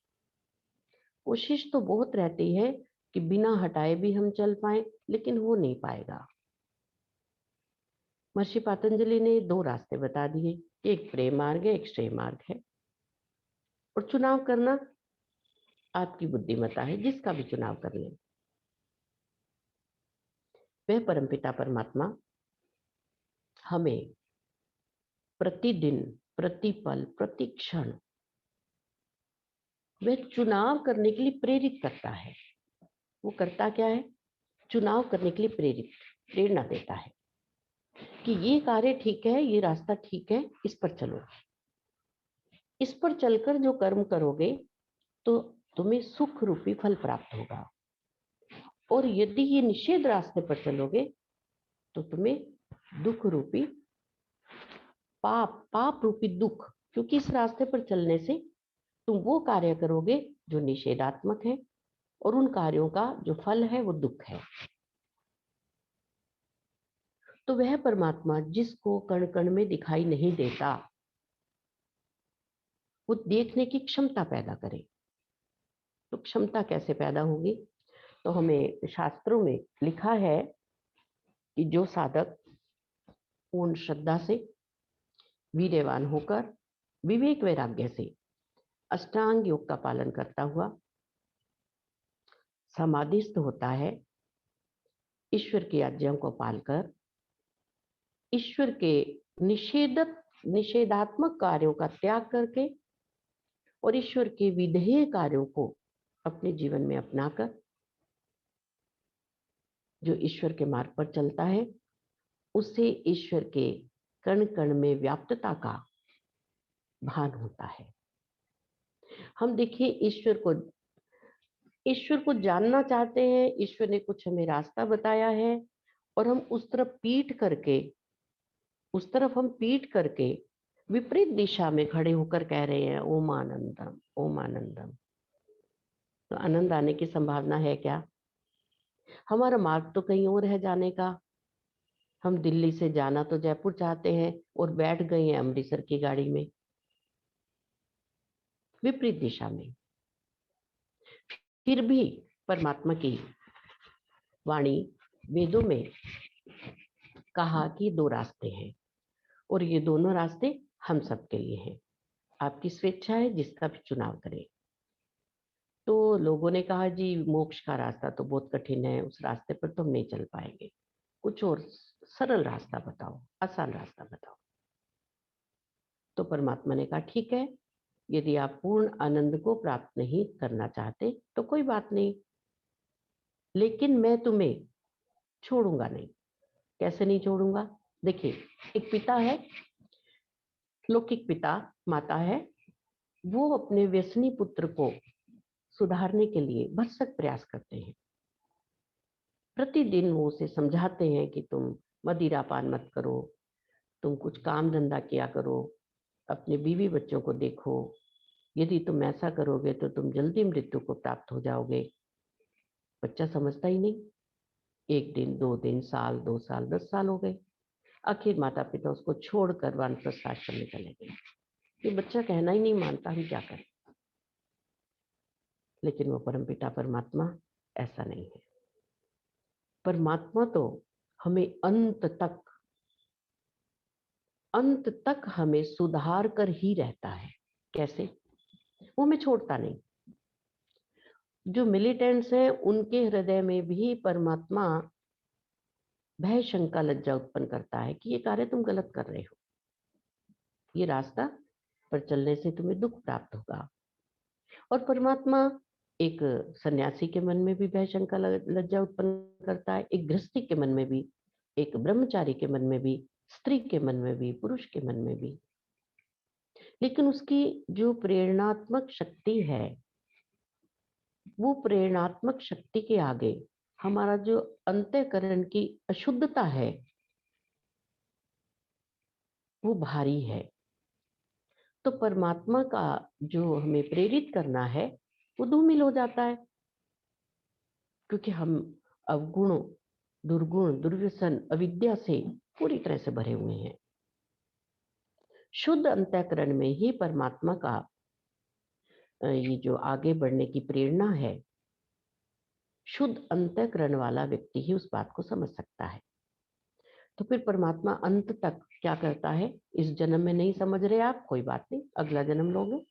कोशिश तो बहुत रहती है कि बिना हटाए भी हम चल पाए, लेकिन हो नहीं पाएगा। महर्षि पतंजलि ने 2 रास्ते बता दिए, एक प्रेम मार्ग है, एक श्रेय मार्ग है। और चुनाव करना आपकी बुद्धिमत्ता है, जिसका भी चुनाव कर लें। वह परमपिता परमात्मा हमें प्रतिदिन, प्रतिपल, प्रतिक्षण वह चुनाव करने के लिए प्रेरित करता है। वो करता क्या है? चुनाव करने के लिए प्रेरणा देता है कि ये कार्य ठीक है, ये रास्ता ठीक है, इस पर चलो। इस पर चलकर जो कर्म करोगे तो तुम्हें सुख रूपी फल प्राप्त होगा, और यदि ये निषेध रास्ते पर चलोगे तो तुम्हें दुख रूपी पाप रूपी दुख, क्योंकि इस रास्ते पर चलने से तुम वो कार्य करोगे जो निषेधात्मक है, और उन कार्यों का जो फल है वो दुख है। तो वह परमात्मा जिसको कण कण में दिखाई नहीं देता, वो देखने की क्षमता पैदा करे। तो क्षमता कैसे पैदा होगी? तो हमें शास्त्रों में लिखा है कि जो साधक पूर्ण श्रद्धा से, वीर्यवान होकर, विवेक वैराग्य से अष्टांग योग का पालन करता हुआ समाधिस्थ होता है, ईश्वर की आज्ञाओं को पालकर, ईश्वर के निषेधात्मक कार्यों का त्याग करके और ईश्वर के विधेय कार्यों को अपने जीवन में अपनाकर जो ईश्वर के मार्ग पर चलता है, उससे ईश्वर के कण कण में व्याप्तता का भान होता है। हम देखिए ईश्वर को जानना चाहते हैं, ईश्वर ने कुछ हमें रास्ता बताया है, और हम उस तरफ पीठ करके विपरीत दिशा में खड़े होकर कह रहे हैं ओम आनंदम, ओम आनंदम। तो आनंद आने की संभावना है क्या? हमारा मार्ग तो कहीं और है जाने का, हम दिल्ली से जाना तो जयपुर चाहते हैं और बैठ गए हैं अमृतसर की गाड़ी में, विपरीत दिशा में। फिर भी परमात्मा की वाणी वेदों में कहा कि 2 रास्ते हैं और ये दोनों रास्ते हम सबके लिए हैं। आपकी स्वेच्छा है, जिसका भी चुनाव करें। तो लोगों ने कहा जी मोक्ष का रास्ता तो बहुत कठिन है, उस रास्ते पर तो हम नहीं चल पाएंगे, कुछ और सरल रास्ता बताओ, आसान रास्ता बताओ। तो परमात्मा ने कहा ठीक है, यदि आप पूर्ण आनंद को प्राप्त नहीं करना चाहते तो कोई बात नहीं, लेकिन मैं तुम्हें छोड़ूंगा नहीं। कैसे नहीं छोड़ूंगा? देखिए, एक पिता है, लौकिक पिता, माता है, वो अपने व्यसनी पुत्र को सुधारने के लिए भरसक प्रयास करते हैं। प्रतिदिन वो उसे समझाते हैं कि तुम मदिरापान मत करो, तुम कुछ काम धंधा किया करो, अपने बीवी बच्चों को देखो, यदि तुम ऐसा करोगे तो तुम जल्दी मृत्यु को प्राप्त हो जाओगे। बच्चा समझता ही नहीं। 1 दिन, 2 दिन, साल, 2 साल, 10 साल हो गए। आखिर माता पिता उसको छोड़कर वानप्रस्थ आश्रम में चले गए। ये बच्चा कहना ही नहीं मानता, हम क्या करें? लेकिन वो परमपिता परमात्मा ऐसा नहीं है। परमात्मा तो हमें अंत तक हमें सुधार कर ही रहता है। कैसे? वो हमें छोड़ता नहीं। जो मिलिटेंट्स हैं उनके हृदय में भी परमात्मा भय, शंका, लज्जा उत्पन्न करता है कि ये कार्य तुम गलत कर रहे हो, ये रास्ता पर चलने से तुम्हें दुख प्राप्त होगा। और परमात्मा एक सन्यासी के मन में भी भय, शंका, लज्जा उत्पन्न करता है, एक गृहस्थी के मन में भी, एक ब्रह्मचारी के मन में भी, स्त्री के मन में भी, पुरुष के मन में भी। लेकिन उसकी जो प्रेरणात्मक शक्ति है, वो प्रेरणात्मक शक्ति के आगे हमारा जो अंतःकरण की अशुद्धता है वो भारी है। तो परमात्मा का जो हमें प्रेरित करना है वो धूमिल हो जाता है, क्योंकि हम अवगुण, दुर्गुण, दुर्व्यसन, अविद्या से पूरी तरह से भरे हुए हैं। शुद्ध अंतःकरण में ही परमात्मा का ये जो आगे बढ़ने की प्रेरणा है, शुद्ध अंतःकरण वाला व्यक्ति ही उस बात को समझ सकता है। तो फिर परमात्मा अंत तक क्या करता है? इस जन्म में नहीं समझ रहे आप, कोई बात नहीं, अगला जन्म लोगे।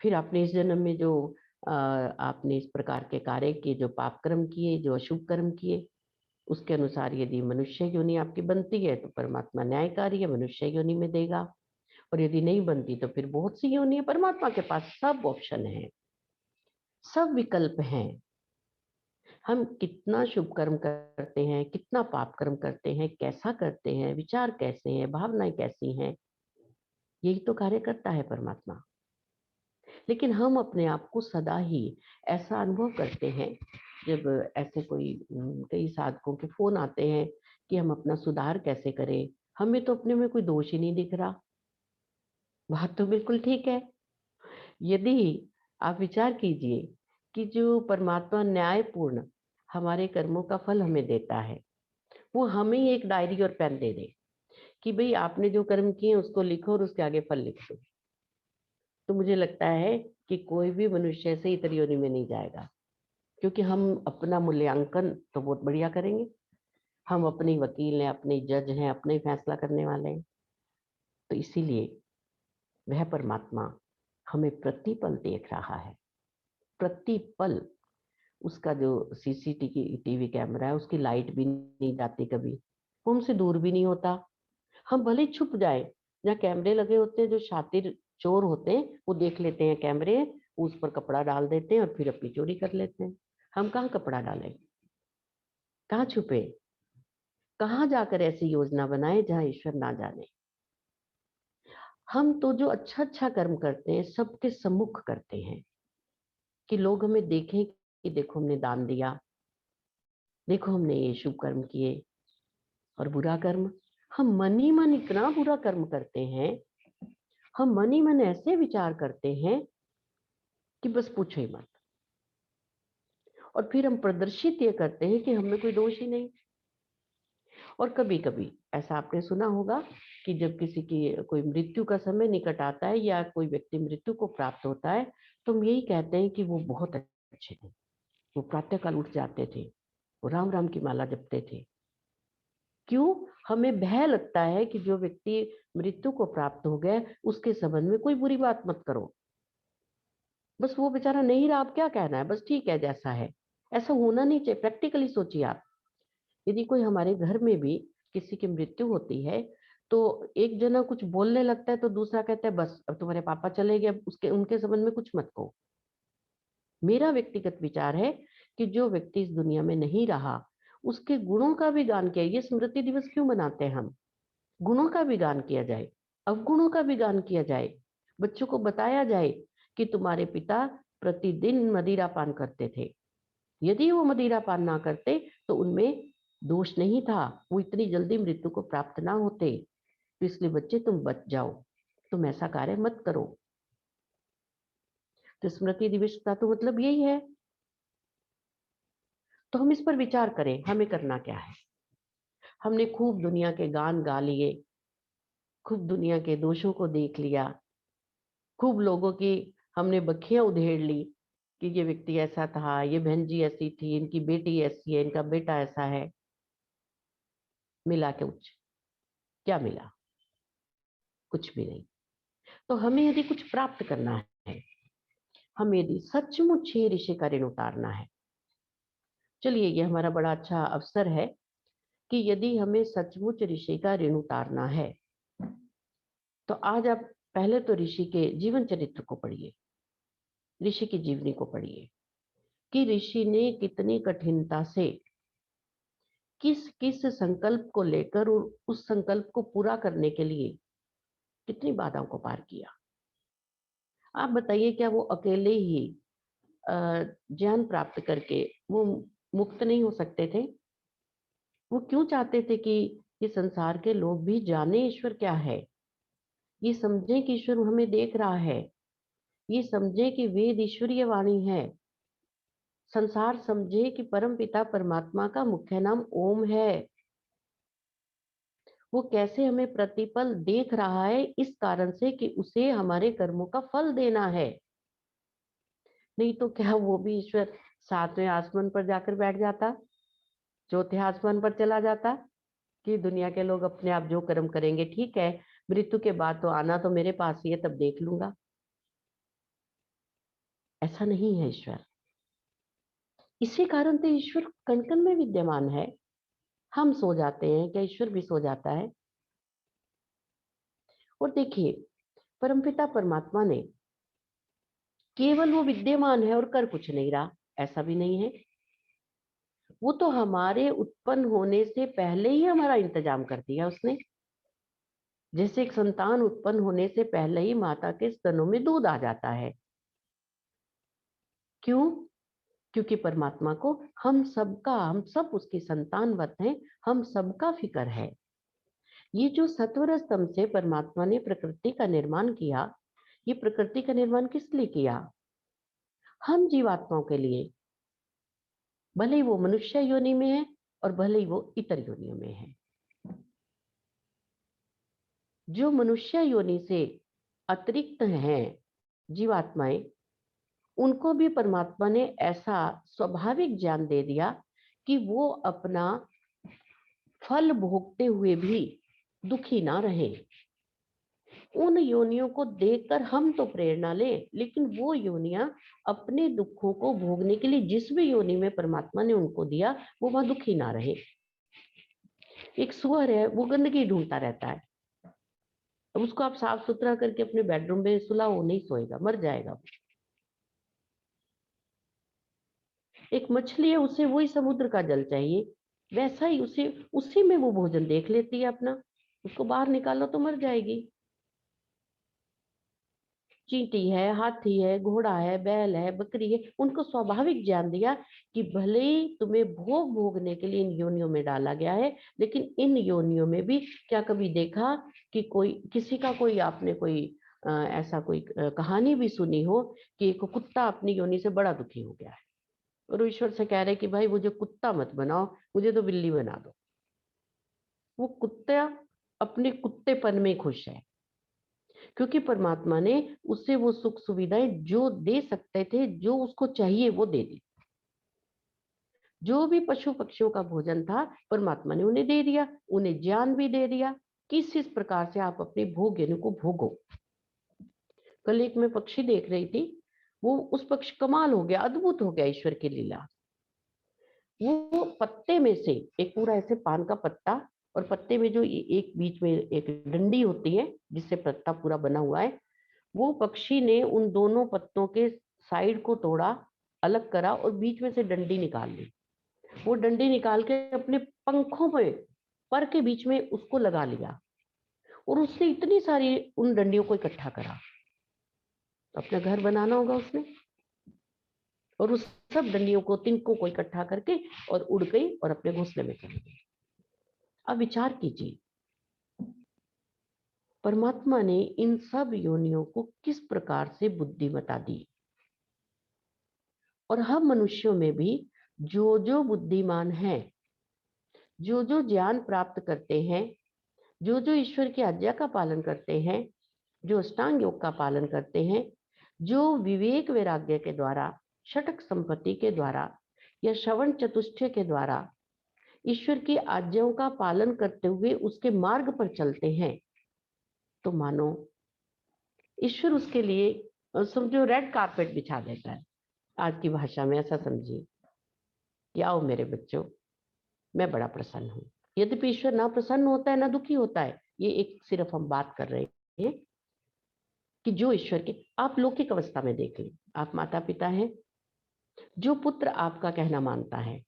फिर आपने इस जन्म में जो आपने इस प्रकार के कार्य किए, जो पाप कर्म किए, जो अशुभ कर्म किए, उसके अनुसार यदि मनुष्य योनि आपकी बनती है तो परमात्मा न्यायकारी है, मनुष्य योनि में देगा। और यदि नहीं बनती तो फिर बहुत सी योनि है। परमात्मा के पास सब ऑप्शन है, सब विकल्प हैं। हम कितना शुभ कर्म करते हैं, कितना पाप कर्म करते हैं, कैसा करते हैं, विचार कैसे हैं, भावनाएं कैसी हैं, यही तो कार्य करता है परमात्मा। लेकिन हम अपने आप को सदा ही ऐसा अनुभव करते हैं, जब ऐसे कोई कई साधकों के फोन आते हैं कि हम अपना सुधार कैसे करें, हमें तो अपने में कोई दोष ही नहीं दिख रहा। बात तो बिल्कुल ठीक है। यदि आप विचार कीजिए कि जो परमात्मा न्यायपूर्ण हमारे कर्मों का फल हमें देता है, वो हमें एक डायरी और पेन दे दे कि भाई आपने जो कर्म किए उसको लिखो और उसके आगे फल लिख दो, तो मुझे लगता है कि कोई भी मनुष्य ऐसे इतर योनि में नहीं जाएगा, क्योंकि हम अपना मूल्यांकन तो बहुत बढ़िया करेंगे। हम अपने वकील हैं, अपने जज हैं, अपने ही फैसला करने वाले हैं। तो इसीलिए वह परमात्मा हमें प्रतिपल देख रहा है, प्रतिपल। उसका जो सीसीटीवी कैमरा है, उसकी लाइट भी नहीं जाती कभी, वो हमसे दूर भी नहीं होता। हम भले छुप जाए, जहाँ कैमरे लगे होते हैं, जो शातिर चोर होते हैं वो देख लेते हैं कैमरे, उस पर कपड़ा डाल देते हैं और फिर अपनी चोरी कर लेते हैं। हम कहाँ कपड़ा डालें, कहाँ छुपे, कहाँ जाकर ऐसी योजना बनाए जहाँ ईश्वर ना जाने। हम तो जो अच्छा अच्छा कर्म करते हैं सबके सम्मुख करते हैं कि लोग हमें देखें कि देखो हमने दान दिया, देखो हमने ये शुभ कर्म किए। और बुरा कर्म, हम मन ही मन इतना बुरा कर्म करते हैं, हम मन ही मन ऐसे विचार करते हैं कि बस पूछो ही मत। और फिर हम प्रदर्शित ये करते हैं कि हमें कोई दोष ही नहीं। और कभी कभी ऐसा आपने सुना होगा कि जब किसी की कोई मृत्यु का समय निकट आता है या कोई व्यक्ति मृत्यु को प्राप्त होता है तो हम यही कहते हैं कि वो बहुत अच्छे थे, वो प्रातःकाल उठ जाते थे, वो राम राम की माला जपते थे। क्यों? हमें भय लगता है कि जो व्यक्ति मृत्यु को प्राप्त हो गया उसके संबंध में कोई बुरी बात मत करो, बस वो बेचारा नहीं रहा, आप क्या कहना है, बस ठीक है जैसा है। ऐसा होना नहीं चाहिए। प्रैक्टिकली सोचिए आप, यदि कोई हमारे घर में भी किसी की मृत्यु होती है तो एक जना कुछ बोलने लगता है तो दूसरा कहता है बस अब तुम्हारे पापा चले गए, अब उसके उनके संबंध में कुछ मत कहो। मेरा व्यक्तिगत विचार है कि जो व्यक्ति इस दुनिया में नहीं रहा उसके गुणों का भी गान किया। ये स्मृति दिवस क्यों मनाते हैं हम? गुणों का भी गान किया जाए, अवगुणों का भी गान किया जाए। बच्चों को बताया जाए कि तुम्हारे पिता प्रतिदिन मदिरा पान करते थे, यदि वो मदिरा पान ना करते तो उनमें दोष नहीं था, वो इतनी जल्दी मृत्यु को प्राप्त ना होते। तो इसलिए बच्चे तुम बच जाओ, तुम ऐसा कार्य मत करो। तो स्मृति दिवस का तो मतलब यही है। तो हम इस पर विचार करें, हमें करना क्या है। हमने खूब दुनिया के गान गा लिए, खूब दुनिया के दोषों को देख लिया, खूब लोगों की हमने बखियां उधेड़ ली कि ये व्यक्ति ऐसा था, ये बहन जी ऐसी थी, इनकी बेटी ऐसी है, इनका बेटा ऐसा है। मिला कुछ? क्या मिला? कुछ भी नहीं। तो हमें यदि कुछ प्राप्त करना है, हमें यदि सचमुच ही ऋषि का ऋण उतारना है, चलिए ये हमारा बड़ा अच्छा अवसर है कि यदि हमें सचमुच ऋषि का ऋण उतारना है तो आज आप पहले तो ऋषि के जीवन चरित्र को पढ़िए, ऋषि की जीवनी को पढ़िए कि ऋषि ने कितनी कठिनता से किस किस संकल्प को लेकर और उस संकल्प को पूरा करने के लिए कितनी बाधाओं को पार किया। आप बताइए, क्या वो अकेले ही ज्ञान प्राप्त करके वो मुक्त नहीं हो सकते थे? वो क्यों चाहते थे कि ये संसार के लोग भी जाने ईश्वर क्या है, ये समझे कि ईश्वर हमें देख रहा है, ये समझे कि वेद ईश्वरीय वाणी है, संसार समझे कि परम पिता परमात्मा का मुख्य नाम ओम है। वो कैसे हमें प्रतिपल देख रहा है इस कारण से कि उसे हमारे कर्मों का फल देना है। नहीं तो क्या वो भी ईश्वर सातवें आसमान पर जाकर बैठ जाता, चौथे आसमान पर चला जाता कि दुनिया के लोग अपने आप जो कर्म करेंगे ठीक है, मृत्यु के बाद तो आना तो मेरे पास ही है, तब देख लूंगा। ऐसा नहीं है ईश्वर। इसी कारण से ईश्वर कण कण में विद्यमान है। हम सो जाते हैं, क्या ईश्वर भी सो जाता है? और देखिए, परमपिता परमात्मा ने केवल वो विद्यमान है और कर कुछ नहीं रहा, ऐसा भी नहीं है। वो तो हमारे उत्पन्न होने से पहले ही हमारा इंतजाम कर दिया उसने। जैसे एक संतान उत्पन्न होने से पहले ही माता के स्तनों में दूध आ जाता है। क्यों? क्योंकि परमात्मा को हम सब उसकी संतानवत हैं, हम सबका फिक्र है। ये जो सत्वर स्तंभ से परमात्मा ने प्रकृति का निर्माण किया, ये प्रकृति का निर्माण किस लिए किया? हम जीवात्माओं के लिए। भले ही वो मनुष्य योनि में है और भले ही वो इतर योनियों में है। जो मनुष्य योनि से अतिरिक्त हैं जीवात्माएं, उनको भी परमात्मा ने ऐसा स्वाभाविक ज्ञान दे दिया कि वो अपना फल भोगते हुए भी दुखी ना रहे। उन योनियों को देखकर हम तो प्रेरणा लें, लेकिन वो योनियां अपने दुखों को भोगने के लिए जिस भी योनि में परमात्मा ने उनको दिया, वो वहां दुखी ना रहे। एक सुअर है, वो गंदगी ढूंढता रहता है। अब उसको आप साफ सुथरा करके अपने बेडरूम में सुलाओ, वो नहीं सोएगा, मर जाएगा। एक मछली है, उसे वही समुद्र का जल चाहिए, वैसा ही उसी में वो भोजन देख लेती है अपना। उसको बाहर निकालो तो मर जाएगी। चींटी है, हाथी है, घोड़ा है, बैल है, बकरी है, उनको स्वाभाविक ज्ञान दिया कि भले ही तुम्हें भोग भोगने के लिए इन योनियों में डाला गया है, लेकिन इन योनियों में भी क्या कभी देखा कि कोई आपने कोई ऐसा कोई कहानी भी सुनी हो कि एक कुत्ता अपनी योनि से बड़ा दुखी हो गया है और ईश्वर से कह रहे कि भाई मुझे कुत्ता मत बनाओ, मुझे तो बिल्ली बना दो। वो कुत्ता अपने कुत्तेपन में खुश है, क्योंकि परमात्मा ने उसे वो सुख सुविधाएं जो दे सकते थे, जो उसको चाहिए वो दे दी। जो भी पशु पक्षियों का भोजन था परमात्मा ने उन्हें दे दिया, उन्हें ज्ञान भी दे दिया किस प्रकार से आप अपने भोग्य को भोगो। कल एक मैं पक्षी देख रही थी, वो उस पक्षी कमाल हो गया, अद्भुत हो गया ईश्वर की लीला। वो पत्ते में से एक पूरा ऐसे पान का पत्ता, और पत्ते में जो एक बीच में एक डंडी होती है जिससे पत्ता पूरा बना हुआ है, वो पक्षी ने उन दोनों पत्तों के साइड को तोड़ा, अलग करा और बीच में से डंडी निकाल ली। वो डंडी निकाल के अपने पंखों में, पर के बीच में उसको लगा लिया, और उससे इतनी सारी उन डंडियों को इकट्ठा करा। अपना घर बनाना होगा उसने, और उस सब डंडियों को, तिनकों को इकट्ठा करके और उड़ गई और अपने घोंसले में चली गई। अब विचार कीजिए, परमात्मा ने इन सब योनियों को किस प्रकार से बुद्धिमता दी, और हम मनुष्यों में भी जो जो बुद्धिमान हैं, जो जो ज्ञान प्राप्त करते हैं, जो जो ईश्वर की आज्ञा का पालन करते हैं, जो अष्टांग योग का पालन करते हैं, जो विवेक वैराग्य के द्वारा, षटक संपत्ति के द्वारा या श्रवण चतुष्टय के द्वारा ईश्वर की आज्ञाओं का पालन करते हुए उसके मार्ग पर चलते हैं, तो मानो ईश्वर उसके लिए समझो रेड कारपेट बिछा देता है। आज की भाषा में ऐसा समझिए कि आओ मेरे बच्चों, मैं बड़ा प्रसन्न हूँ। यद्यपि ईश्वर ना प्रसन्न होता है ना दुखी होता है, ये एक सिर्फ हम बात कर रहे हैं कि जो ईश्वर के, आप लौकिक अवस्था में देख लें, आप माता पिता हैं, जो पुत्र आपका कहना मानता है,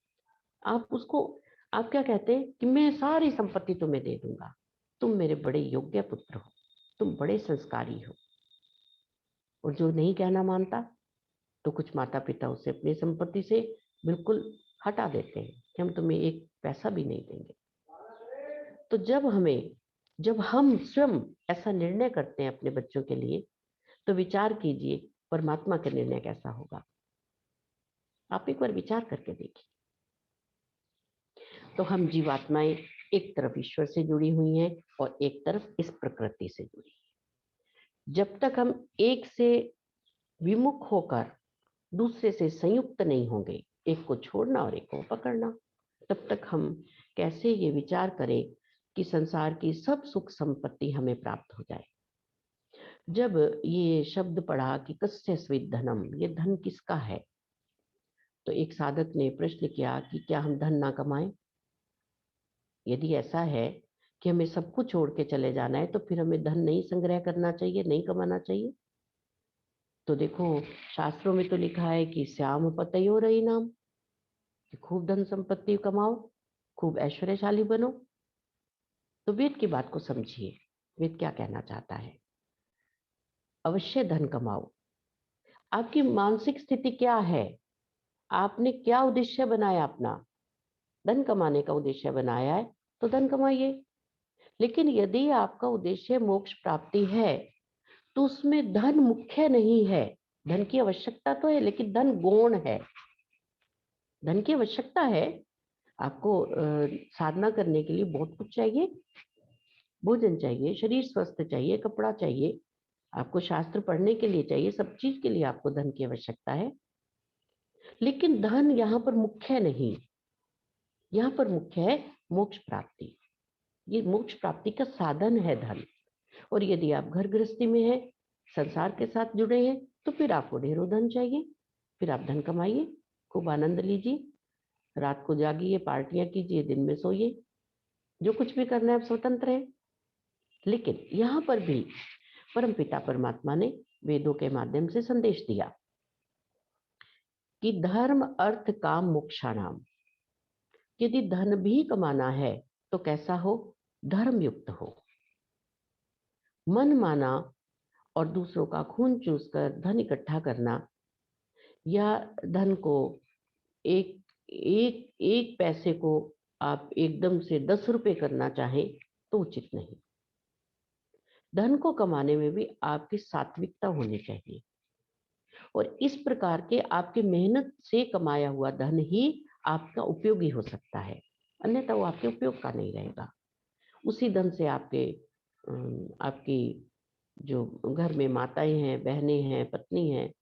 आप उसको, आप क्या कहते हैं कि मैं सारी संपत्ति तुम्हें दे दूंगा, तुम मेरे बड़े योग्य पुत्र हो, तुम बड़े संस्कारी हो। और जो नहीं कहना मानता, तो कुछ माता पिता उसे अपनी संपत्ति से बिल्कुल हटा देते हैं कि हम तुम्हें एक पैसा भी नहीं देंगे। तो जब हम स्वयं ऐसा निर्णय करते हैं अपने बच्चों के लिए, तो विचार कीजिए परमात्मा का निर्णय कैसा होगा। आप एक बार विचार करके देखिए। तो हम जीवात्माएं एक तरफ ईश्वर से जुड़ी हुई हैं और एक तरफ इस प्रकृति से जुड़ी हैं। जब तक हम एक से विमुख होकर दूसरे से संयुक्त नहीं होंगे, एक को छोड़ना और एक को पकड़ना, तब तक हम कैसे ये विचार करें कि संसार की सब सुख संपत्ति हमें प्राप्त हो जाए। जब ये शब्द पढ़ा कि कस्य स्विद धनम, ये धन किसका है, तो एक साधक ने प्रश्न किया कि क्या हम धन ना कमाएं? यदि ऐसा है कि हमें सब कुछ छोड़ के चले जाना है, तो फिर हमें धन नहीं संग्रह करना चाहिए, नहीं कमाना चाहिए? तो देखो, शास्त्रों में तो लिखा है कि श्याम पतयो रही नाम, कि खूब धन संपत्ति कमाओ, खूब ऐश्वर्यशाली बनो। तो वेद की बात को समझिए, वेद क्या कहना चाहता है। अवश्य धन कमाओ। आपकी मानसिक स्थिति क्या है, आपने क्या उद्देश्य बनाया अपना? धन कमाने का उद्देश्य बनाया है तो धन कमाइए। लेकिन यदि आपका उद्देश्य मोक्ष प्राप्ति है, तो उसमें धन मुख्य नहीं है। धन की आवश्यकता तो है, लेकिन धन गौण है। धन की आवश्यकता है, आपको साधना करने के लिए बहुत कुछ चाहिए, भोजन चाहिए, शरीर स्वस्थ चाहिए, कपड़ा चाहिए, आपको शास्त्र पढ़ने के लिए चाहिए, सब चीज के लिए आपको धन की आवश्यकता है। लेकिन धन यहाँ पर मुख्य नहीं, यहाँ पर मुख्य है मोक्ष प्राप्ति। ये मोक्ष प्राप्ति का साधन है धन। और यदि आप घर गृहस्थी में हैं, संसार के साथ जुड़े हैं, तो फिर आपको ढेरों धन चाहिए। फिर आप धन कमाइए, खूब आनंद लीजिए, रात को जागिए, पार्टियां कीजिए, दिन में सोइए, जो कुछ भी करना है आप स्वतंत्र हैं। लेकिन यहाँ पर भी परमपिता परमात्मा ने वेदों के माध्यम से संदेश दिया कि धर्म अर्थ काम मोक्षाणाम। यदि धन भी कमाना है तो कैसा हो? धर्म युक्त हो। मन माना और दूसरों का खून चूसकर धन इकट्ठा करना, या धन को एक पैसे को आप एकदम से 10 रुपए करना चाहें तो उचित नहीं। धन को कमाने में भी आपकी सात्विकता होनी चाहिए, और इस प्रकार के आपकी मेहनत से कमाया हुआ धन ही आपका उपयोगी हो सकता है, अन्यथा वो आपके उपयोग का नहीं रहेगा। उसी धन से आपकी जो घर में माताएं हैं, बहनें हैं, पत्नी हैं,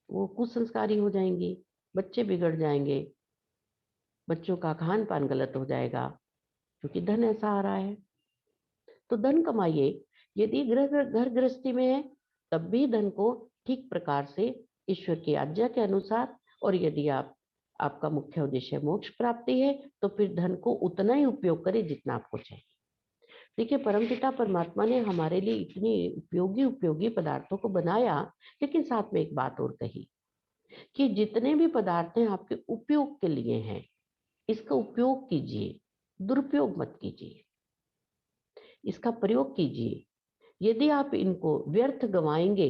वो कुसंस्कारी हो जाएंगी, बच्चे बिगड़ जाएंगे, बच्चों का खान पान गलत हो जाएगा, क्योंकि धन ऐसा आ रहा है। तो धन कमाइए, यदि घर गृहस्थी में है तब भी धन को ठीक प्रकार से ईश्वर की आज्ञा के अनुसार, और यदि आपका मुख्य उद्देश्य मोक्ष प्राप्ति है तो फिर धन को उतना ही उपयोग करें जितना आपको चाहिए। देखिए, परमपिता परमात्मा ने हमारे लिए इतनी उपयोगी पदार्थों को बनाया, लेकिन साथ में एक बात और कही कि जितने भी पदार्थ हैं आपके उपयोग के लिए हैं, इसका उपयोग कीजिए, दुरुपयोग मत कीजिए, इसका प्रयोग कीजिए। यदि आप इनको व्यर्थ गंवाएंगे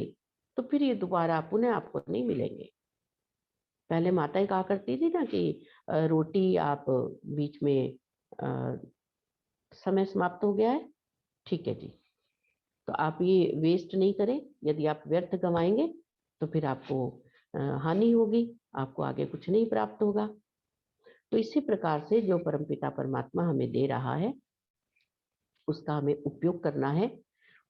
तो फिर ये दोबारा पुनः आपको नहीं मिलेंगे। पहले माताएं कहा करती थी ना कि रोटी आप बीच में समय समाप्त हो गया है, ठीक है जी, तो आप ये वेस्ट नहीं करें। यदि आप व्यर्थ गंवाएंगे तो फिर आपको हानि होगी, आपको आगे कुछ नहीं प्राप्त होगा। तो इसी प्रकार से जो परमपिता परमात्मा हमें दे रहा है उसका हमें उपयोग करना है,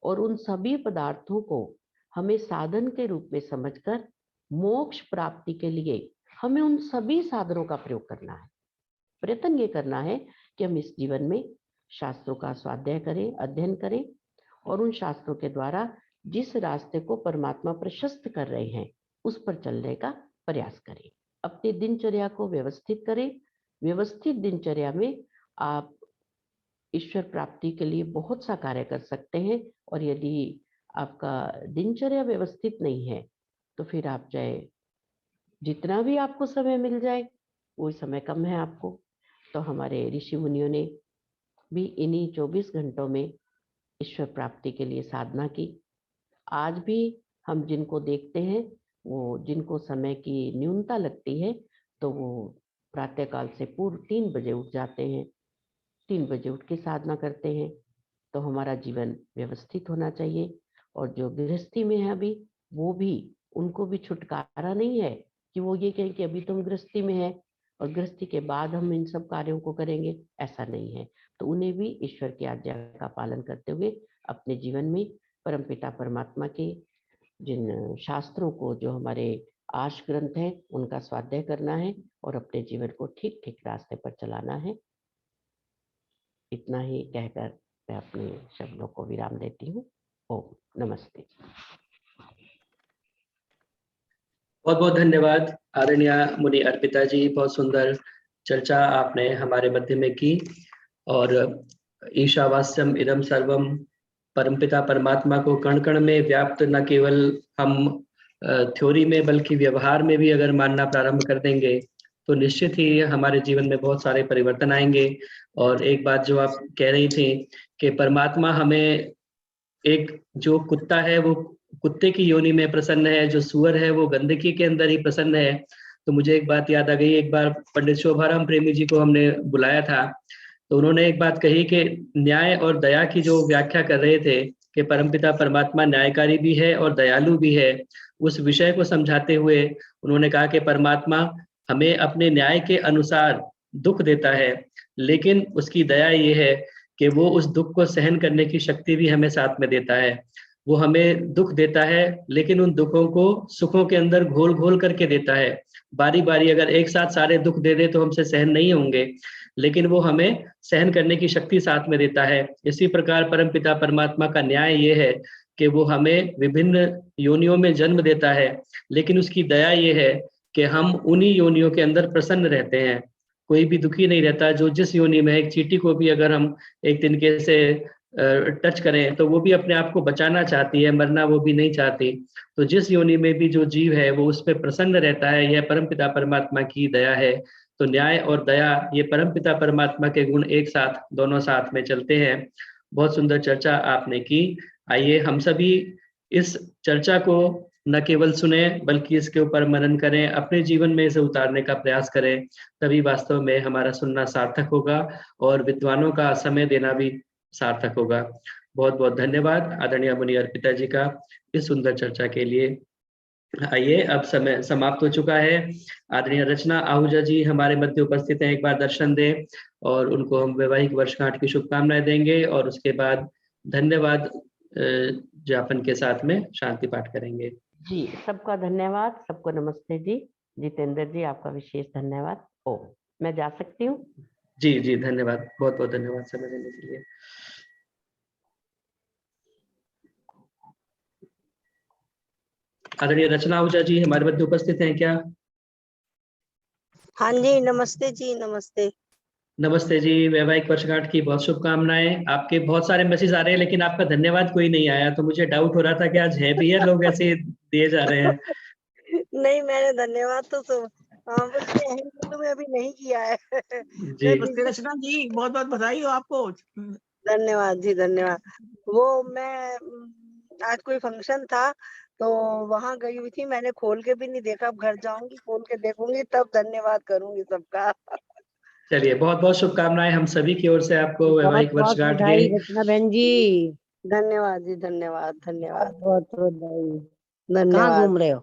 और उन सभी पदार्थों को हमें साधन के रूप में समझकर मोक्ष प्राप्ति के लिए हमें उन सभी साधनों का प्रयोग करना है। प्रयत्न ये करना है कि हम इस जीवन में शास्त्रों का स्वाध्याय करें, अध्ययन करें, और उन शास्त्रों के द्वारा जिस रास्ते को परमात्मा प्रशस्त कर रहे हैं उस पर चलने का प्रयास करें। अपनी दिनचर्या को व्यवस्थित करें। व्यवस्थित दिनचर्या में आप ईश्वर प्राप्ति के लिए बहुत सा कार्य कर सकते हैं, और यदि आपका दिनचर्या व्यवस्थित नहीं है तो फिर आप चाहे जितना भी आपको समय मिल जाए वो समय कम है आपको। तो हमारे ऋषि मुनियों ने भी इन्हीं 24 घंटों में ईश्वर प्राप्ति के लिए साधना की। आज भी हम जिनको देखते हैं, वो जिनको समय की न्यूनता लगती है तो वो प्रातःकाल से पूर्व 3 बजे उठ जाते हैं, 3 बजे उठ के साधना करते हैं। तो हमारा जीवन व्यवस्थित होना चाहिए। और जो गृहस्थी में है अभी, वो भी, उनको भी छुटकारा नहीं है कि वो ये कहें कि अभी तुम गृहस्थी में है और गृहस्थी के बाद हम इन सब कार्यों को करेंगे, ऐसा नहीं है। तो उन्हें भी ईश्वर की आज्ञा का पालन करते हुए अपने जीवन में परमपिता परमात्मा के जिन शास्त्रों को, जो हमारे आश ग्रंथ हैं, उनका स्वाध्याय करना है और अपने जीवन को ठीक ठीक रास्ते पर चलाना है। इतना ही कहकर मैं अपने शब्दों को विराम देती हूँ। ओम नमस्ते। बहुत बहुत धन्यवाद आदरणीय मुनि अर्पिता जी, बहुत सुंदर चर्चा आपने हमारे मध्य में की। और ईशावास्यम इदम सर्वम, परमपिता परमात्मा को कण कण में व्याप्त न केवल हम थ्योरी में बल्कि व्यवहार में भी अगर मानना प्रारंभ कर देंगे तो निश्चित ही हमारे जीवन में बहुत सारे परिवर्तन आएंगे। और एक बात जो आप कह रही थी कि परमात्मा हमें, एक जो कुत्ता है वो कुत्ते की योनि में प्रसन्न है, जो सुअर है वो गंदगी के अंदर ही प्रसन्न है। तो मुझे एक बात याद आ गई, एक बार पंडित शोभाराम प्रेमी जी को हमने बुलाया था, तो उन्होंने एक बात कही कि न्याय और दया की जो व्याख्या कर रहे थे कि परमपिता परमात्मा न्यायकारी भी है और दयालु भी है, उस विषय को समझाते हुए उन्होंने कहा कि परमात्मा हमें अपने न्याय के अनुसार दुख देता है, लेकिन उसकी दया ये है कि वो उस दुख को सहन करने की शक्ति भी हमें साथ में देता है। वो हमें दुख देता है लेकिन उन दुखों को सुखों के अंदर घोल घोल करके देता है। बारी बारी अगर एक साथ सारे दुख दे दे तो हमसे सहन नहीं होंगे, लेकिन वो हमें सहन करने की शक्ति साथ में देता है। इसी प्रकार परमपिता परमात्मा का न्याय ये है कि वो हमें विभिन्न योनियों में जन्म देता है, लेकिन उसकी दया ये है कि हम उन्हीं योनियों के अंदर प्रसन्न रहते हैं। कोई भी दुखी नहीं रहता। जो जिस योनि में, एक चींटी को भी अगर हम एक तिनके से टच करें तो वो भी अपने आप को बचाना चाहती है, मरना वो भी नहीं चाहती। तो जिस योनि में भी जो जीव है वो उस पर प्रसन्न रहता है। यह परमपिता परमात्मा की दया है। तो न्याय और दया, ये परमपिता परमात्मा के गुण एक साथ, दोनों साथ में चलते हैं। बहुत सुंदर चर्चा आपने की। आइए हम सभी इस चर्चा को न केवल सुने बल्कि इसके ऊपर मनन करें, अपने जीवन में इसे उतारने का प्रयास करें, तभी वास्तव में हमारा सुनना सार्थक होगा और विद्वानों का समय देना भी सार्थक होगा। बहुत बहुत धन्यवाद आदरणीय मुनि अर्पिता जी का इस सुंदर चर्चा के लिए। आइए, अब समय समाप्त हो चुका है। आदरणीय रचना आहूजा जी हमारे मध्य उपस्थित हैं, एक बार दर्शन दें और उनको हम वैवाहिक वर्षगांठ की शुभकामनाएं देंगे और उसके बाद धन्यवाद ज्ञापन के साथ में शांति पाठ करेंगे। जी, सबका धन्यवाद, सबको नमस्ते जी। जितेंद्र जी, आपका विशेष धन्यवाद। मैं जा सकती हूँ? जी जी, धन्यवाद, बहुत बहुत धन्यवाद समय देने के लिए। आदरणीय रचना आहूजा जी हमारे मध्य उपस्थित हैं क्या? हाँ जी, नमस्ते जी, नमस्ते। नमस्ते जी, वैवाहिक वर्षगांठ की बहुत शुभकामनाएं। आपके बहुत सारे मैसेज आ रहे हैं लेकिन आपका धन्यवाद कोई नहीं आया, तो मुझे डाउट हो रहा था कि आज है भी है, लोग ऐसे दिए जा रहे हैं। नहीं, मैंने धन्यवाद तो तुम्हें अभी नहीं किया है। जी रचना जी, बहुत बहुत बधाई हो आपको। धन्यवाद जी, धन्यवाद। वो मैं आज कोई फंक्शन था तो वहां गई हुई थी, मैंने खोल के भी नहीं देखा। अब घर जाऊंगी, खोल के देखूंगी, तब धन्यवाद करूंगी सबका। चलिए, बहुत बहुत शुभकामनाएं हम सभी की ओर से आपको वैवाहिक वर्षगांठ के। रचना बहन जी, धन्यवाद जी, धन्यवाद, धन्यवाद, बहुत बहुत बधाई। धन्यवाद। कहाँ घूम रहे हो?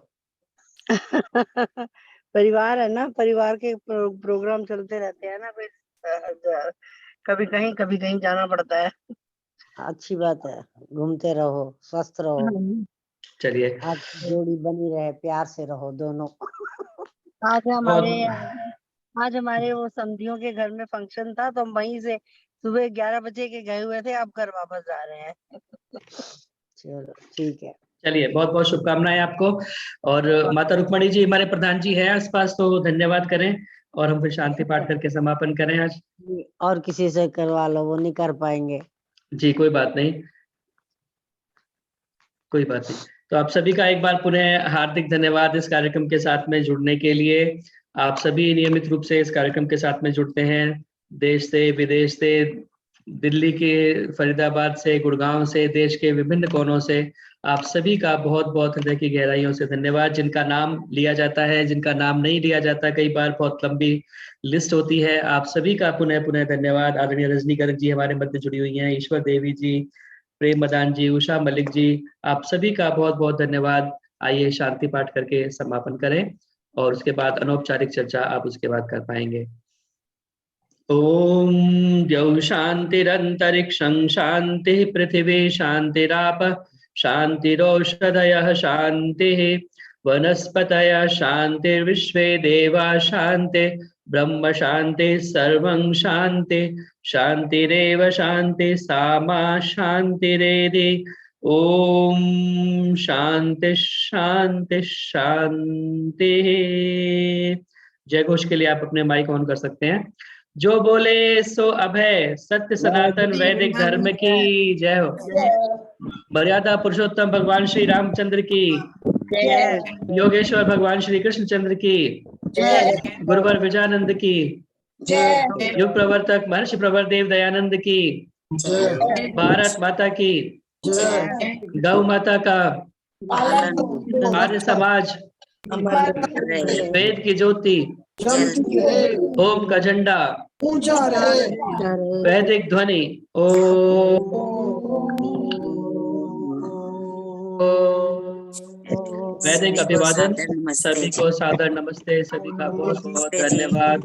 परिवार है ना, परिवार के प्रोग्राम चलते रहते हैं ना, फिर कभी कहीं जाना पड़ता है। अच्छी बात है, घूमते रहो, स्वस्थ रहो। चलिए, आपकी जोड़ी बनी रहे, प्यार से रहो दोनों। आज हमारे वो समधियों के घर में फंक्शन था, तो हम वहीं से सुबह 11 बजे के गए हुए थे, अब घर वापस जा रहे हैं। चलो ठीक है। चलिए, बहुत बहुत शुभकामनाएं आपको। और माता रुक्मणी जी हमारे प्रधान जी हैं आसपास, तो धन्यवाद करें और हम फिर शांति पाठ करके समापन करें आज। और किसी से करवा लो, वो नहीं कर पाएंगे। जी, कोई बात नहीं, कोई बात नहीं। तो आप सभी का एक बार पुनः हार्दिक धन्यवाद इस कार्यक्रम के साथ में जुड़ने के लिए। आप सभी नियमित रूप से इस कार्यक्रम के साथ में जुड़ते हैं, देश से, विदेश से, दिल्ली के फरीदाबाद से, गुड़गांव से, देश के विभिन्न कोनों से। आप सभी का बहुत बहुत हृदय की गहराइयों से धन्यवाद। जिनका नाम लिया जाता है, जिनका नाम नहीं लिया जाता, कई बार बहुत लंबी लिस्ट होती है, आप सभी का पुनः पुनः धन्यवाद। आदरणीय रजनी गर्ग जी हमारे मध्य जुड़ी हुई हैं, ईश्वर देवी जी, प्रेम मदान जी, उषा मलिक जी, आप सभी का बहुत बहुत धन्यवाद। आइए शांति पाठ करके समापन करें और उसके बाद अनौपचारिक चर्चा आप उसके बाद कर पाएंगे। ओम द्यौ शांतिरंतरिक्षं शांति, पृथिवी शांतिराप शांतिरौषधयः शांतिः, वनस्पतयः शांतिर्विश्वे देवा शांति, ब्रह्म शांति, सर्वं शांति, शांतिरेव शांति, सामा शांतिरेधि। ओम शांति शांति शांति। जय घोष के लिए आप अपने माइक ऑन कर सकते हैं। जो बोले सो अभय, सत्य सनातन वैदिक धर्म की जय हो। मर्यादा पुरुषोत्तम भगवान श्री रामचंद्र की, योगेश्वर भगवान श्री कृष्णचंद्र की, गुरुवर विजयानंद की, युग प्रवर्तक महर्षि प्रवर देव दयानंद की, भारत माता की, गौ माता का, आर्य समाज, वेद की ज्योति, ओम का झंडा, वैदिक ध्वनि, वैदिक अभिवादन। सभी को सादर नमस्ते, सभी का बहुत बहुत धन्यवाद।